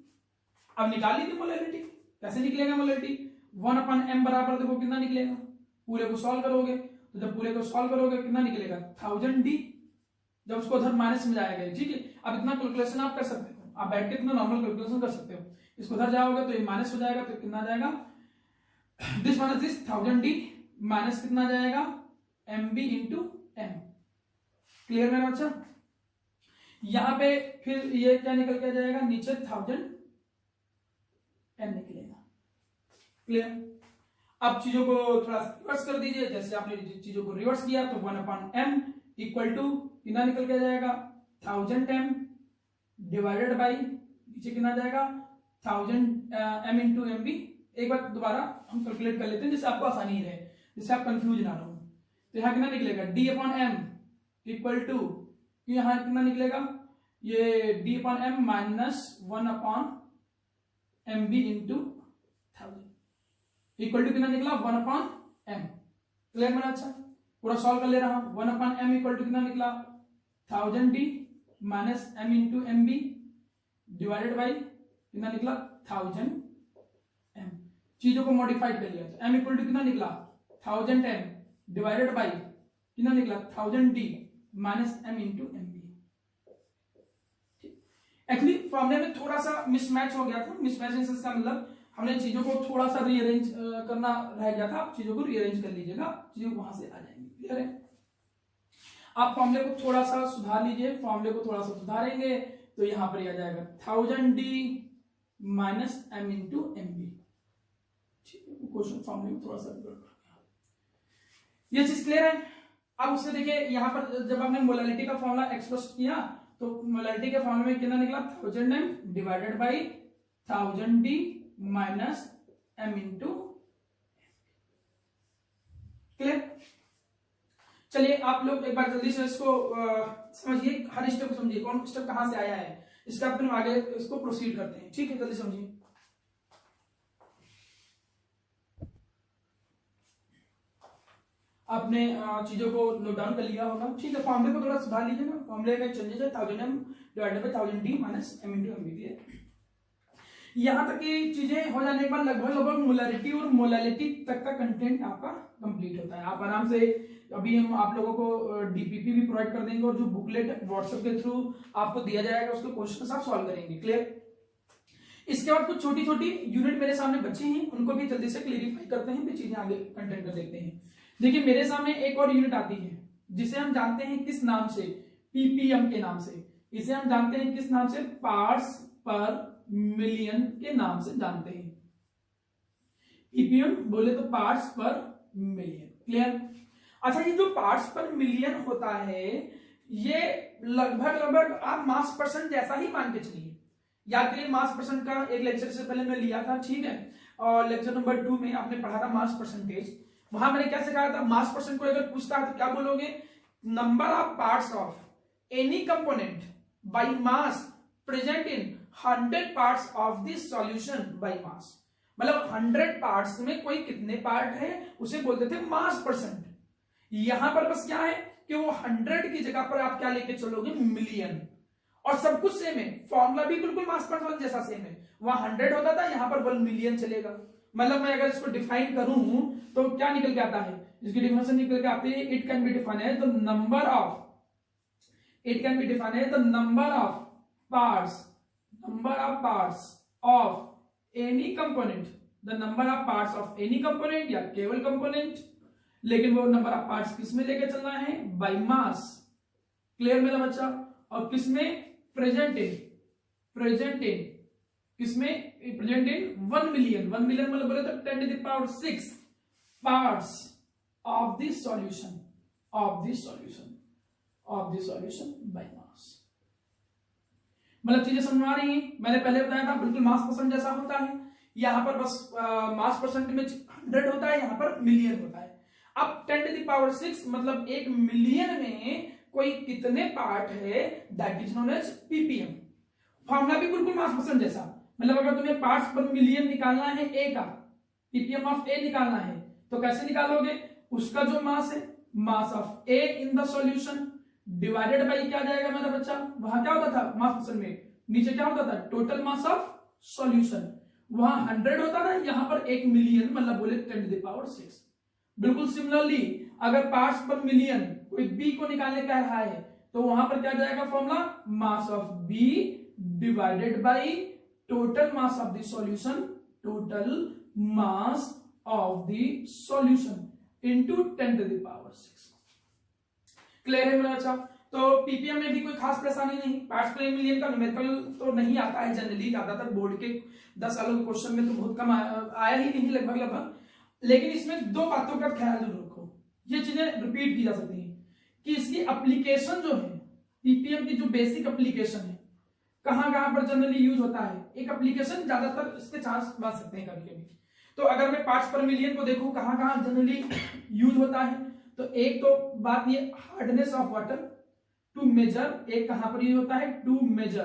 अब निकाल लीजिए मोलैरिटी, कैसे निकलेगा मोलैरिटी, 1 अपॉन M बराबर देखो कितना निकलेगा, पूरे को सॉल्व करोगे तो जब पूरे को सॉल्व करोगे कितना निकलेगा 1000D, जब उसको उधर माइनस में जाएगा। ठीक है, अब इतना कैलकुलेशन आप कर सकते हो, आप बैठ के इतना नॉर्मल कैलकुलेशन कर सकते हो। इसको उधर जाओगे तो ये माइनस हो जाएगा, तो कितना जाएगा, this minus this 1000D minus कितना जाएगा MB इंटू M। क्लियर मेरा बच्चा? यहां पे फिर ये क्या निकल के जाएगा, नीचे 1000 M निकलेगा। क्लियर? अब चीजों को थोड़ा रिवर्स कर दीजिए, जैसे आपने चीजों को रिवर्स किया तो 1 अपॉन M इक्वल टू कितना निकल के जाएगा 1000 M डिवाइडेड बाई नीचे कितना जाएगा 1000 M इंटू MB। एक बार दोबारा हम कैलकुलेट कर लेते हैं जिससे आपको आसानी रहे, जिससे आप कंफ्यूज ना रहो। तो यहाँ कितना निकलेगा D upon M equal to, यहाँ कितना निकलेगा, ये D upon M minus 1 upon MB into 1000 equal to कितना निकला 1 अपॉन M। क्लियर मेरा? अच्छा, पूरा सॉल्व कर ले रहा हूं, 1 अपॉन M इक्वल टू कितना निकला 1000D minus M into MB divided by कितना निकला 1000 M। चीजों को मॉडिफाइड कर लिया तो M इक्वल टू कितना निकला 1000 M डिवाइडेड बाई कितना निकला 1000D minus M into MB। Actually फॉर्मूले में थोड़ा सा मिसमैच हो गया था, मिसमैच इन सेंस का मतलब हमने चीजों को थोड़ा सा रीअरेंज करना रह गया था। आप चीजों को रीअरेंज कर लीजिएगा, चीजों वहां से आ जाएंगी। क्लियर है? आप फॉर्मूले को थोड़ा सा सुधार लीजिए, फॉर्मूले को थोड़ा सा सुधारेंगे तो यहां पर आ जाएगा 1000D minus M into MB। Question फॉर्मूले में थोड़ा सा ये चीज क्लियर है? अब उससे देखिए यहाँ पर जब हमने मोलैरिटी का फॉर्मूला एक्सप्रेस किया तो मोलैरिटी के फॉर्मूले में कितना निकला 1000 M divided by 1000D minus M into. Clear? चलिए आप लोग एक बार जल्दी से इसको समझिए, हर स्टेप को समझिए, कौन स्टेप कहां से आया है, इसका फिर आगे इसको प्रोसीड करते हैं। ठीक है, जल्दी समझिए। आपने चीजों को नोट डाउन कर लिया होगा। ठीक है, फॉर्मूले को थोड़ा सुधार लीजिएगा। फॉर्मूले में चेंजेस है 1000m divided by 1000d minus m into MBTA. यहां तक की चीजें हो जाने के बाद लगभग मोलरिटी और मोलालिटी तक का कंटेंट आपका कंप्लीट होता है। आप आराम से, अभी हम आप लोगों को डीपीपी भी प्रोवाइड कर देंगे और जो बुकलेट व्हाट्सएप के थ्रू आपको दिया जाएगा उसके क्वेश्चन आप सॉल्व करेंगे। क्लियर? इसके बाद कुछ छोटी छोटी यूनिट मेरे सामने बची हैं, उनको भी जल्दी से क्लियरिफाई करते हैं, फिर चीजें आगे कंटेंट में देखते हैं। देखिए मेरे सामने एक और यूनिट आती है जिसे हम जानते हैं किस नाम से, पीपीएम के नाम से। इसे हम जानते हैं किस नाम से, पार्ट्स पर मिलियन के नाम से जानते हैं। पीपीएम बोले तो पार्ट्स पर मिलियन। क्लियर? अच्छा, ये जो पार्ट्स पर मिलियन होता है ये लगभग आप मास परसेंट जैसा ही मान के चलिए। याद करिए मास परसेंट का एक लेक्चर से पहले मैं लिया था, ठीक है, और लेक्चर नंबर 2 में आपने पढ़ा था मास परसेंटेज। वहां मैंने क्या सिखाया था, मास परसेंट को अगर पूछता है तो क्या बोलोगे, number of parts of any component by mass present in 100 parts of this solution by mass. मतलब 100 पार्ट्स में कोई कितने पार्ट है उसे बोलते थे मास परसेंट। यहां पर बस क्या है कि वो 100 की जगह पर आप क्या लेके चलोगे, मिलियन। और सब कुछ सेम है, फॉर्मूला भी बिल्कुल मास परसेंट जैसा सेम है। वहां 100 होता था, यहां पर 1 मिलियन चलेगा। मतलब मैं अगर इसको डिफाइन करूं तो क्या निकल के आता है, इसकी डिफिनेशन निकल के आती है, it can be defined as the number of parts of any component, the number of parts of any component या केवल कंपोनेंट, लेकिन वो नंबर ऑफ पार्ट्स किस में लेके चलना है, बाय मास। क्लियर मेरा बच्चा? और किसमें, प्रेजेंट इन किसमें, प्रेजेंट इन 1 मिलियन। 1 मिलियन मतलब बोले तो 10⁶ parts of this solution by mass. मतलब चीजें समझ आ रही हैं? मैंने पहले बताया था बिल्कुल मास परसेंट जैसा होता है। यहां पर बस मास परसेंट में 100 होता है, यहां पर मिलियन होता है। अब 10⁶ मतलब 1 मिलियन में कोई कितने पार्ट है, that is known as PPM. Formula भी बिल्कुल मास परसेंट जैसा। मतलब अगर तुम्हें पार्ट्स पर मिलियन निकालना है ए का, पीपीएम ऑफ ए निकालना है, तो कैसे निकालोगे, उसका जो मास है, mass of A in the solution divided by क्या जाएगा मेरा बच्चा, वहां क्या होता था मास परसेंट में, नीचे क्या होता था, टोटल मास ऑफ सॉल्यूशन। वहां 100 होता था, यहां पर 1 मिलियन मतलब बोले 10⁶। बिल्कुल सिमिलरली अगर पार्ट्स पर मिलियन कोई बी को निकालने कह रहा है तो वहां पर क्या जाएगा formula, mass of B divided by total mass of the solution, total mass of the solution into 10⁶। Clear है मेरा बच्चा? तो पीपीएम में भी कोई खास परेशानी नहीं। पार्ट्स पर मिलियन का न्यूमेरिकल तो नहीं आता है जनरली, ज्यादातर बोर्ड के 10 सालों के क्वेश्चन में तो बहुत कम आया ही नहीं लगभग। लेकिन इसमें 2 बातों का ख्याल जरूर रखो, ये चीजें रिपीट की जा सकती हैं कि इसकी एप्लीकेशन जो है, पीपीएम की जो बेसिक एप्लीकेशन है, कहां कहां पर जनरली यूज होता है। एक एप्लीकेशन ज्यादातर इसके चांस बन सकते हैं कभी कभी। तो अगर मैं पार्ट्स पर मिलियन को देखूं कहां कहां जनरली यूज होता है, तो एक तो बात ये hardness of water to measure, एक कहां पर यूज होता है, टू मेजर,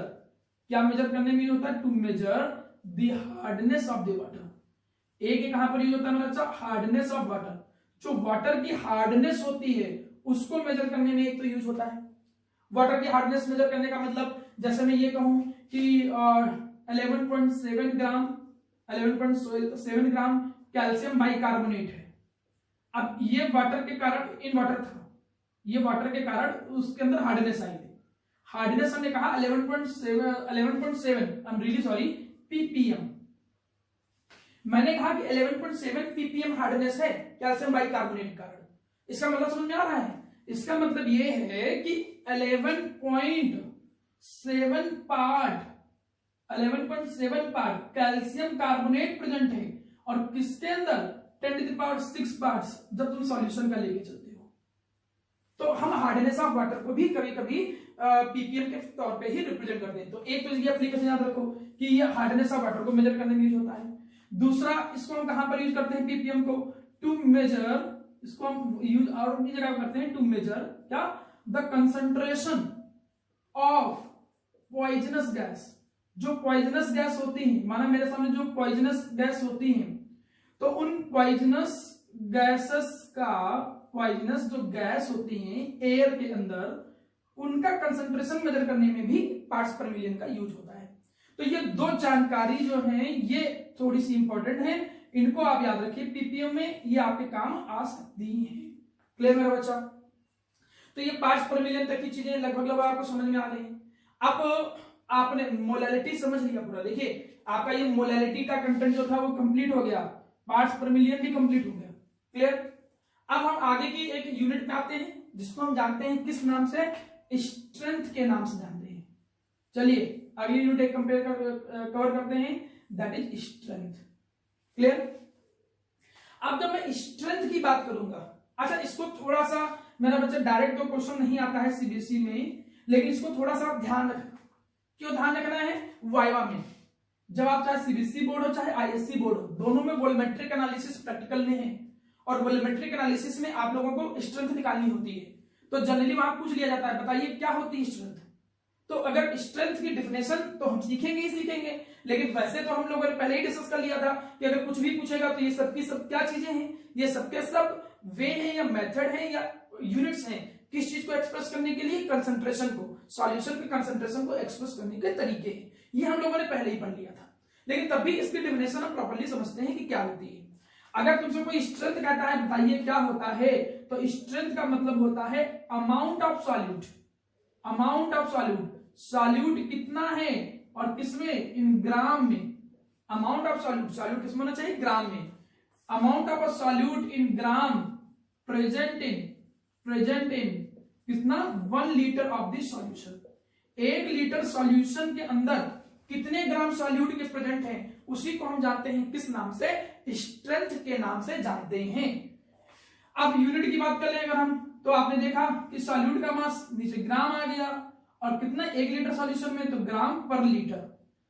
क्या मेजर करने में यूज होता है, to measure the hardness of the water. एक कहां पर यूज होता है मेरा बच्चा, हार्डनेस ऑफ वाटर, जो वाटर की हार्डनेस होती है उसको मेजर करने में एक तो यूज होता है। वाटर की हार्डनेस मेजर करने का मतलब, जैसे मैं ये कहूं कि 11.7 ग्राम कैल्शियम बाइकार्बोनेट है। अब ये वाटर के कारण, इन वाटर था, ये वाटर के कारण उसके अंदर हार्डनेस आई थी। हार्डनेस हमने कहा 11.7 I am really sorry ppm. मैंने कहा कि 11.7 पीपीएम हार्डनेस है कैल्शियम बाइकार्बोनेट के कारण। इसका मतलब समझ में आ रहा है? इसका मतलब ये है कि 11.7 पार्ट कैल्शियम कार्बोनेट प्रेजेंट है, और किसके अंदर, 10⁶ पार्ट्स जब तुम सॉल्यूशन का लेके चलते हो। तो हम हार्डनेस ऑफ वाटर को भी कभी कभी पीपीएम के तौर पे ही रिप्रेजेंट करते हैं। तो एक तो ये एप्लीकेशन याद रखो कि ये हार्डनेस ऑफ वाटर को मेजर करने में यूज होता है। दूसरा, इसको हम कहां पर यूज करते हैं पीपीएम को, टू मेजर, इसको हम यूज और भी जगह करते हैं, टू मेजर क्या, the concentration of poisonous gas. जो पॉइजनस गैस होती है, माना मेरे सामने जो पॉइजनस गैस होती है, तो उन पॉइजनस गैसेस का पॉइजनस जो गैस होती हैं एयर के अंदर, उनका कंसंट्रेशन मेजर करने में भी पार्ट्स पर मिलियन का यूज होता है। तो ये दो जानकारी जो है ये थोड़ी सी इंपॉर्टेंट है, इनको आप याद रखिए पीपीएम में, ये आपके काम आ सकती हैं। क्लियर मेरा बच्चा? तो ये पार्ट्स पर मिलियन तक की चीजें लगभग आपको समझ में आ गई। अब आपने मोलैलिटी समझ लिया पूरा। देखिए आपका ये मोलैलिटी का कंटेंट जो था वो कंप्लीट हो गया, पार्ट्स पर मिलियन भी कंप्लीट हो गया। क्लियर? अब हम आगे की एक यूनिट में आते हैं जिसको हम जानते हैं किस नाम से, स्ट्रेंथ के नाम से जानते हैं। चलिए अगली यूनिट एक कवर करते हैं, दैट इज स्ट्रेंथ। क्लियर? अब जब मैं स्ट्रेंथ की बात करूंगा, अच्छा इसको थोड़ा सा मेरा बच्चा डायरेक्ट तो क्वेश्चन नहीं आता है सीबीएसई में, लेकिन इसको थोड़ा सा ध्यान रखना। क्यों ध्यान रखना है? वाइवा में जब आप चाहे सीबीएसई बोर्ड हो चाहे आईएससी बोर्ड हो, दोनों में वॉल्यूमेट्रिक एनालिसिस प्रैक्टिकल में है, और वॉल्यूमेट्रिक एनालिसिस में आप लोगों को स्ट्रेंथ निकालनी होती है। तो जनरली वहां पूछ लिया जाता है बताइए क्या होती है स्ट्रेंथ। तो अगर स्ट्रेंथ की डिफिनेशन तो हम सीखेंगे ही सीखेंगे, लेकिन वैसे तो हम लोगों ने पहले ही डिस्कस कर लिया था कि अगर कुछ भी पूछेगा तो ये सब की सब क्या चीजें हैं, ये सबके सब वे हैं या मेथड हैं या यूनिट्स हैं किस चीज को एक्सप्रेस करने के लिए, कंसंट्रेशन को, सॉल्यूशन के कंसंट्रेशन को एक्सप्रेस करने के तरीके हैं। ये हम लोगों ने पहले ही पढ़ लिया था, लेकिन तब भी इसकी डेफिनेशन हम प्रॉपर्ली समझते हैं कि क्या होती है। अगर तुमसे कोई स्ट्रेंथ कहता है बताइए क्या होता है, तो स्ट्रेंथ का मतलब होता है amount of solute. Amount of solute, solute कितना है और किसमें, इन ग्राम में। अमाउंट ऑफ सॉल्यूट, सॉल्यूट किसमें होना चाहिए, ग्राम में। Amount of solute in gram present in कितना, 1 litre of this solution. 1 litre solution के अंदर कितने ग्राम सॉल्यूट के प्रेजेंट हैं, उसी को हम जानते हैं किस नाम से, स्ट्रेंथ के नाम से जानते हैं। अब यूनिट की बात कर लें अगर हम, तो आपने देखा कि सॉल्यूट का मास नीचे ग्राम आ गया, और कितना 1 लीटर सॉल्यूशन में, तो ग्राम पर लीटर।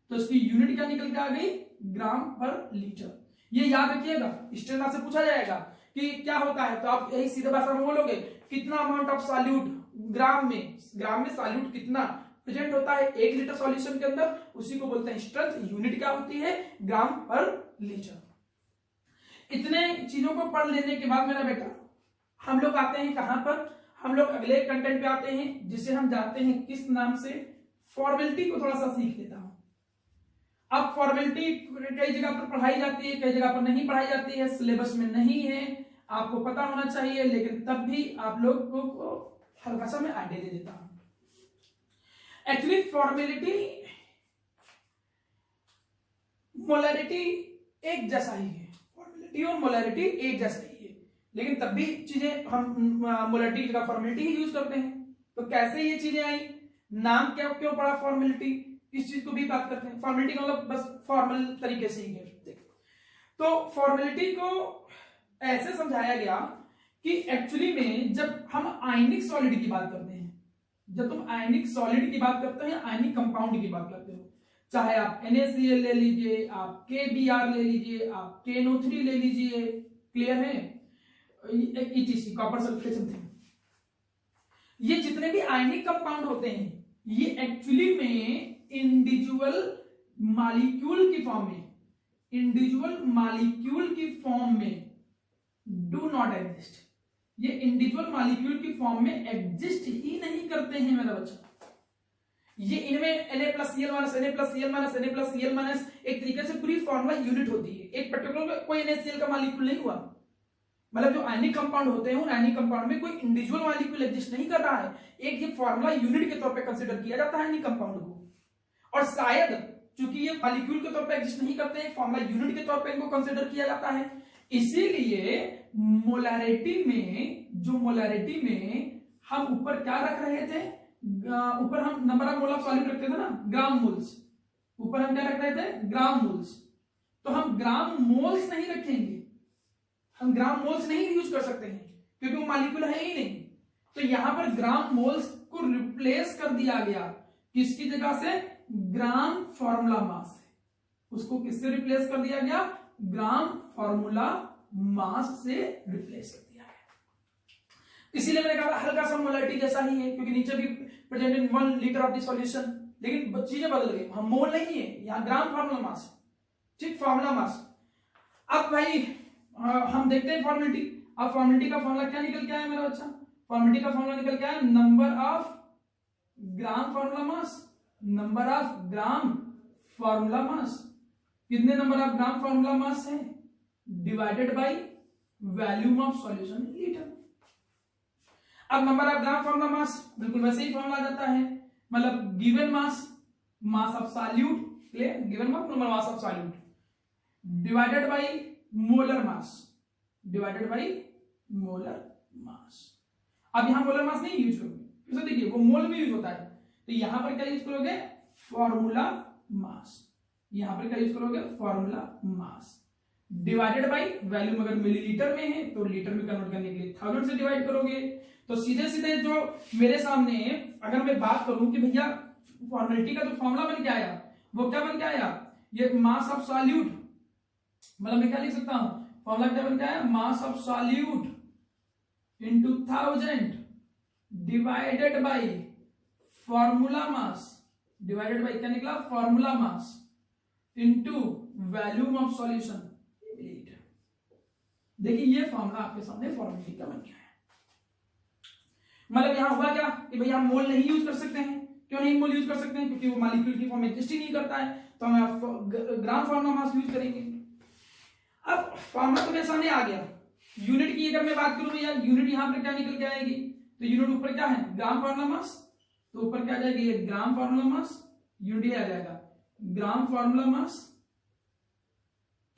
तो इसकी यूनिट क्या निकल के आ गई, ग्राम पर लीटर। ये याद रखिएगा, स्ट्रेंथ आपसे पूछा जाएगा कि क्या होता है, तो आप यही सीधे भाषा में बोलोगे कितना अमाउंट ऑफ सॉल्यूट ग्राम में, ग्राम में सॉल्यूट कितना प्रेजेंट होता है 1 लीटर सॉल्यूशन के अंदर, उसी को बोलते हैं स्ट्रेंथ। यूनिट क्या होती है, ग्राम पर लीटर। इतने चीजों को पढ़ लेने के बाद मेरा बेटा हम लोग आते हैं कहां पर, हम लोग अगले कंटेंट पे आते हैं जिसे हम जानते हैं किस नाम से, फॉर्मेलिटी को थोड़ा सा सीख लेता हूं। अब फॉर्मेलिटी कई जगह पर पढ़ाई जाती है, कई जगह पर नहीं पढ़ाई जाती है, सिलेबस में नहीं है, आपको पता होना चाहिए, लेकिन तब भी आप लोग को हल्का सा मैं आइडिया दे देता हूं। एक्चुअली फॉर्मेलिटी मोलैरिटी एक जैसा ही है, फॉर्मेलिटी और मोलैरिटी एक जैसा ही है, लेकिन तब भी चीजें हम मोलैरिटी की जगह फॉर्मेलिटी ही यूज करते हैं। तो कैसे ये चीजें आई, नाम क्या क्यों पड़ा फॉर्मेलिटी, इस चीज को भी बात करते हैं। फॉर्मेलिटी का मतलब बस फॉर्मल तरीके से ही है। तो फॉर्मेलिटी को ऐसे समझाया गया कि एक्चुअली में जब हम आयनिक सॉलिड की बात करते हैं, जब तुम आयनिक सॉलिड की बात करते हो या आयनिक कंपाउंड की बात करते हो, चाहे आप NaCl ले लीजिए, आप KBr ले लीजिए, आप KNO3 ले लीजिए, क्लियर है, ETC कॉपर सल्फेट थे, ये जितने भी आयनिक कंपाउंड होते हैं ये एक्चुअली में इंडिविजुअल मॉलिक्यूल की फॉर्म में, इंडिविजुअल मॉलिक्यूल की फॉर्म में डू नॉट एग्जिस्ट। ये इंडिविजुअल मॉलिक्यूल की फॉर्म में एग्जिस्ट ही नहीं करते हैं मेरा बच्चा। ये इनमें Na+Cl- Na+Cl- एक तरीके से पूरी फॉर्मूला यूनिट होती है। एक पर्टिकुलर कोई NaCl का मॉलिक्यूल नहीं हुआ, मतलब जो आयनिक कंपाउंड होते हैं उन आयनिक कंपाउंड में कोई इंडिविजुअल मॉलिक्यूल एग्जिस्ट नहीं कर रहा है, एक ये फॉर्मूला यूनिट के तौर पे कंसीडर किया जाता है आयनिक कंपाउंड को। और शायद चूंकि ये मॉलिक्यूल के तौर पे एग्जिस्ट नहीं करते हैं, फॉर्मूला यूनिट के तौर पे इनको कंसीडर किया जाता है। इसीलिए मोलैरिटी में हम ऊपर क्या रख रहे थे, ऊपर हम number of mole of solute रखते थे ना, ग्राम मोल्स, ऊपर हम क्या रख रहे थे, ग्राम मोल्स। तो हम ग्राम मोल्स नहीं रखेंगे, हम ग्राम मोल्स नहीं यूज कर सकते हैं क्योंकि वो मॉलिक्यूल है ही नहीं। तो यहां पर ग्राम मोल्स को रिप्लेस कर दिया गया, किसकी जगह से, ग्राम फॉर्मूला मास से। उसको किससे रिप्लेस कर दिया गया, ग्राम फॉर्मूला मास से रिप्लेस कर दिया गया। इसीलिए मैंने कहा हल्का सा मोलैरिटी जैसा ही है, क्योंकि नीचे भी present in 1 litre of the solution, लेकिन चीजें बदल गई, हम मोल नहीं है, यहां ग्राम फॉर्मूला मास, ठीक, फॉर्मूला मास। अब भाई हम देखते हैं फॉर्मेलिटी। अब फॉर्मेलिटी का फॉर्मूला क्या निकल के आया मेरा बच्चा? फॉर्मेलिटी का फॉर्मूला निकल के आया number of gram formula mass, number of gram formula mass, कितने number of gram formula mass है divided by volume of solution litre. अब number of gram formula mass बिल्कुल वैसे ही फॉर्मूला आ जाता है, मतलब given mass, mass of solute, clear, given mass number mass of solute divided by molar mass, divided by molar mass. अब यहां मोलर मास नहीं यूज करोगे, फिर से देखिए वो मोल में यूज होता है, तो यहां पर क्या यूज करोगे फॉर्मूला मास, यहां पर क्या यूज करोगे formula mass divided bye volume, अगर मिलीलीटर में है तो लीटर में कन्वर्ट करने के लिए 1000 से डिवाइड करोगे। तो सीधे सीधे जो मेरे सामने अगर मैं बात करूं कि भैया फॉर्मेलिटी का जो फॉर्मूला बन के आया वो क्या बन के आया, ये मास ऑफ सॉल्यूट, मतलब मैं क्या लिख सकता हूं फॉर्मूला क्या बन के आया, मास of solute into 1000 divided by formula mass, divided bye क्या निकला formula mass into volume of solution. देखिए ये फॉर्मूला आपके सामने फॉर्मेलिटी का बन गया है। मतलब यहां हुआ क्या कि भैया हम मोल नहीं यूज कर सकते हैं, क्यों नहीं मोल यूज कर सकते हैं, क्योंकि वो मॉलिक्यूल की फॉर्म एग्जिस्ट ही नहीं करता है, तो हम ग्राम फॉर्मूला मास यूज करेंगे। अब फॉर्मूला तो मेरे सामने आ गया, यूनिट की अगर मैं बात करूं भैया यूनिट यहां पर क्या निकल के आएगी, तो यूनिट ऊपर क्या है ग्राम फॉर्मूला मास, तो ऊपर क्या आ जाएगी ये ग्राम फॉर्मूला मास, यूनिट आ जाएगा ग्राम फॉर्मूला मास,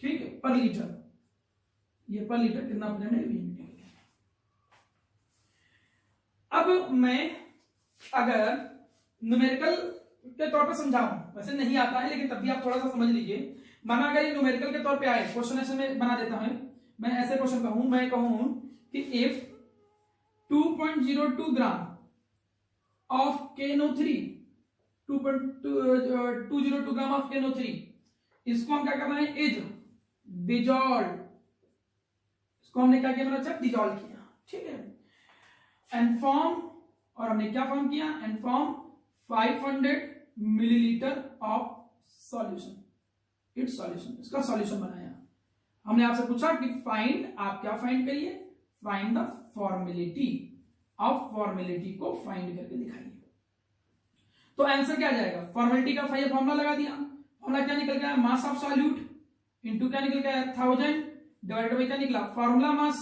ठीक है, पर लीटर, ये पर लीटर कितना परसेंट है यूनिट। अब मैं अगर न्यूमेरिकल के तौर पे समझाऊं, वैसे नहीं आता है लेकिन तब भी आप थोड़ा सा समझ लीजिए, माना अगर ये न्यूमेरिकल के तौर पे आए, क्वेश्चन ऐसे में बना देता हूं, मैं ऐसे क्वेश्चन कहूं, मैं कहूं कि if 2.02 gram of KNO3, 2.202 gram of KNO3, इसको हम क्या करना है इज डिजॉल्व, इसको हमने क्या किया अच्छा डिजॉल्व किया, ठीक है, एंड फॉर्म, और हमने क्या फॉर्म किया and form 500 millilitre of solution, it's solution, इसका सॉल्यूशन बनाया। हमने आपसे पूछा कि फाइंड, आप क्या फाइंड करिए, find the formality, of formality को फाइंड करके दिखाइए। तो आंसर क्या आ जाएगा, फॉर्मेलिटी का फॉर्मूला लगा दिया, फॉर्मूला क्या निकल गया मास ऑफ सॉल्यूट इनटू क्या निकल गया 1000 डिवाइडेड बाय क्या निकला formula mass,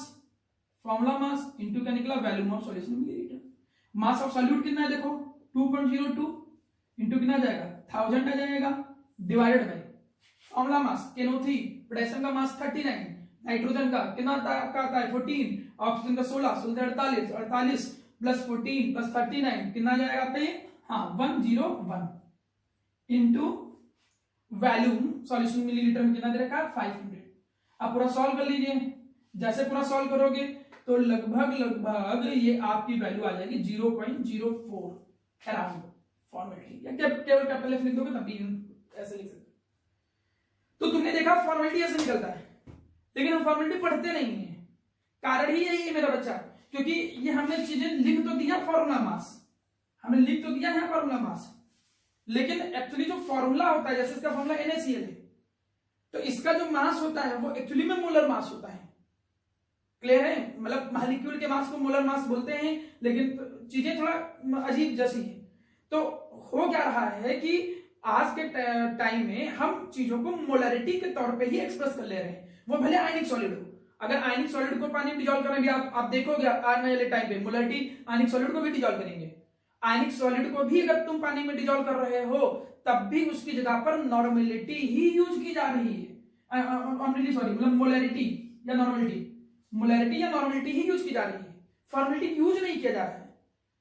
formula mass into क्या निकला volume of solution millilitre. Mass of solute कितना है देखो 2.02 इनटू कितना जाएगा 1000 आ जाएगा divided by formula mass KNO3, potassium का मास 39, नाइट्रोजन का कितना आपका आता है 14, ऑक्सीजन का 16, 48, 48 प्लस 14 प्लस 39 कितना जाएगा आपका ये, हाँ 101 इनटू वॉल्यूम सॉल्यूशन मिलीलीटर में कितना दे रखा है 500। अब पूरा सॉल्व कर लीजिए, जैसे पूरा सॉल्व करोगे तो लगभग ये आपकी वैल्यू आ जाएगी 0.04 अराउंड फॉर्मेलिटी, या केवल कैपिटल एफ लिख दोगे तभी ऐसे लिख सकते। तो तुमने देखा फॉर्मेलिटी ऐसे निकलता है, लेकिन हम फॉर्मेलिटी पढ़ते नहीं है, कारण ही यही है मेरा बच्चा, क्योंकि ये हमने चीजें लिख तो दिया फॉर्मूला मास, हमने लिख तो दिया है फॉर्मूला मास, लेकिन एक्चुअली जो फॉर्मूला होता है, जैसे इसका फॉर्मूला NaCl है, तो इसका जो मास होता है वो एक्चुअली में मोलर मास होता है, क्लियर है, मतलब मॉलिक्यूल के मास को मोलर मास बोलते हैं, लेकिन चीजें थोड़ा अजीब जैसी है। तो हो क्या रहा है कि आज के टाइम में हम चीजों को मोलरिटी के तौर पे ही एक्सप्रेस कर ले रहे हैं, वो भले आयनिक सॉलिड हो, अगर आयनिक सॉलिड को पानी में डिजॉल्व करेंगे, आप देखोगे आने वाले टाइम पे मोलरिटी आयनिक सॉलिड को भी डिजॉल्व करेंगे, आयनिक सॉलिड को भी अगर तुम पानी में डिजॉल्व कर रहे हो तब भी उसकी जगह पर नॉर्मेलिटी ही यूज की जा रही है, सॉरी मतलब मोलरिटी या नॉर्मेलिटी, मोलरिटी या नॉर्मेलिटी ही यूज की जा रही है, फॉर्मेलिटी यूज नहीं किया जा रहा है।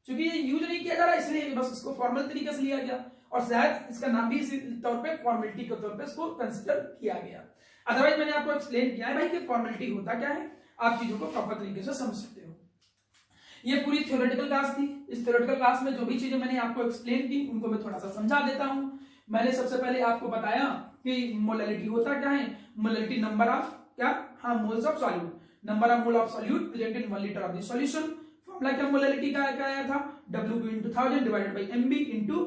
क्योंकि ये यूज नहीं किया जा रहा है इसलिए बस इसको फॉर्मल तरीके से लिया गया, और शायद इसका नाम भी इसी तौर पे फॉर्मेलिटी के तौर पे इसको कंसीडर किया गया। अदरवाइज मैंने आपको एक्सप्लेन किया है भाई कि फॉर्मेलिटी होता क्या है, आप चीजों को प्रॉपर तरीके से समझ सकते हो। ये पूरी थ्योरेटिकल क्लास थी, इस थ्योरेटिकल क्लास में जो भी चीजें मैंने आपको एक्सप्लेन की उनको मैं थोड़ा सा समझा देता हूं। मैंने सबसे पहले आपको बताया कि मोलरिटी होता क्या है, मोलरिटी नंबर ऑफ क्या, हाँ moles of solute, number of mole of solute present in 1 litre of the solution. Formula क्या मोलरिटी का क्या आया था, WB into 1000 divided by MB into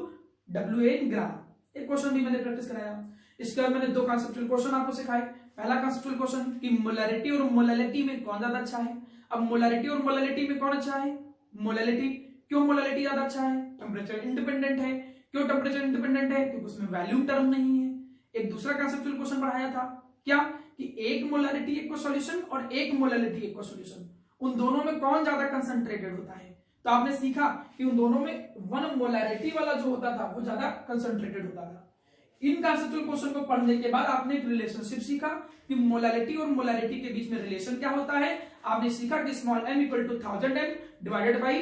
WA in ग्राम। एक क्वेश्चन भी मैंने प्रैक्टिस कराया, इसके बाद मैंने 2 कॉन्सेप्चुअल क्वेश्चन आपको सिखाए। पहला कॉन्सेप्चुअल क्वेश्चन कि मोलरिटी और मोलैलिटी में कौन ज्यादा अच्छा है, अब मोलारिटी और मोलालिटी में कौन अच्छा है? मोलालिटी। क्यों मोलालिटी ज्यादा अच्छा है? टेम्परेचर इंडिपेंडेंट है। क्यों टेम्परेचर इंडिपेंडेंट है? क्योंकि उसमें वैल्यूम टर्म नहीं है। एक दूसरा कंसेप्चुअल क्वेश्चन पढ़ाया था, क्या कि एक मोलारिटी इक्वल सॉल्यूशन और एक मोलालिटी इक्वल सॉल्यूशन, उन दोनों में कौन ज्यादा कंसंट्रेटेड होता है? तो आपने सीखा कि उन दोनों में 1 मोलारिटी वाला जो होता था वो ज्यादा कंसंट्रेटेड होता था। इन कंसेप्चुअल क्वेश्चन को पढ़ने के बाद आपने एक रिलेशनशिप सीखा कि मोलालिटी और मोलारिटी के बीच में रिलेशन क्या होता है। आपने सीखा कि small m equal to 1000 m divided by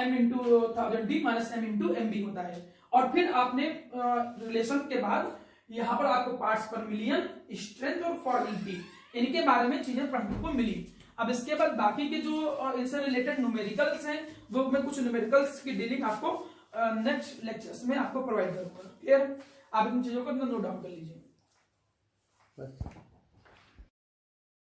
m into 1000 d minus m into mb होता है। और फिर आपने रिलेशन के बाद यहां पर आपको पार्ट्स पर मिलियन, स्ट्रेंथ और फॉर्मेलिटी, इनके बारे में चीजें पढ़ने को मिली। अब इसके बाद बाकी के जो इनसे रिलेटेड न्यूमेरिकल्स हैं, वो मैं कुछ न्यूमेरिकल्स की डीलिंग आपको नेक्स्ट लेक्चर्स में आपको प्रोवाइड करूंगा। क्लियर? आप इन चीजों को नोट डाउन कर लीजिए।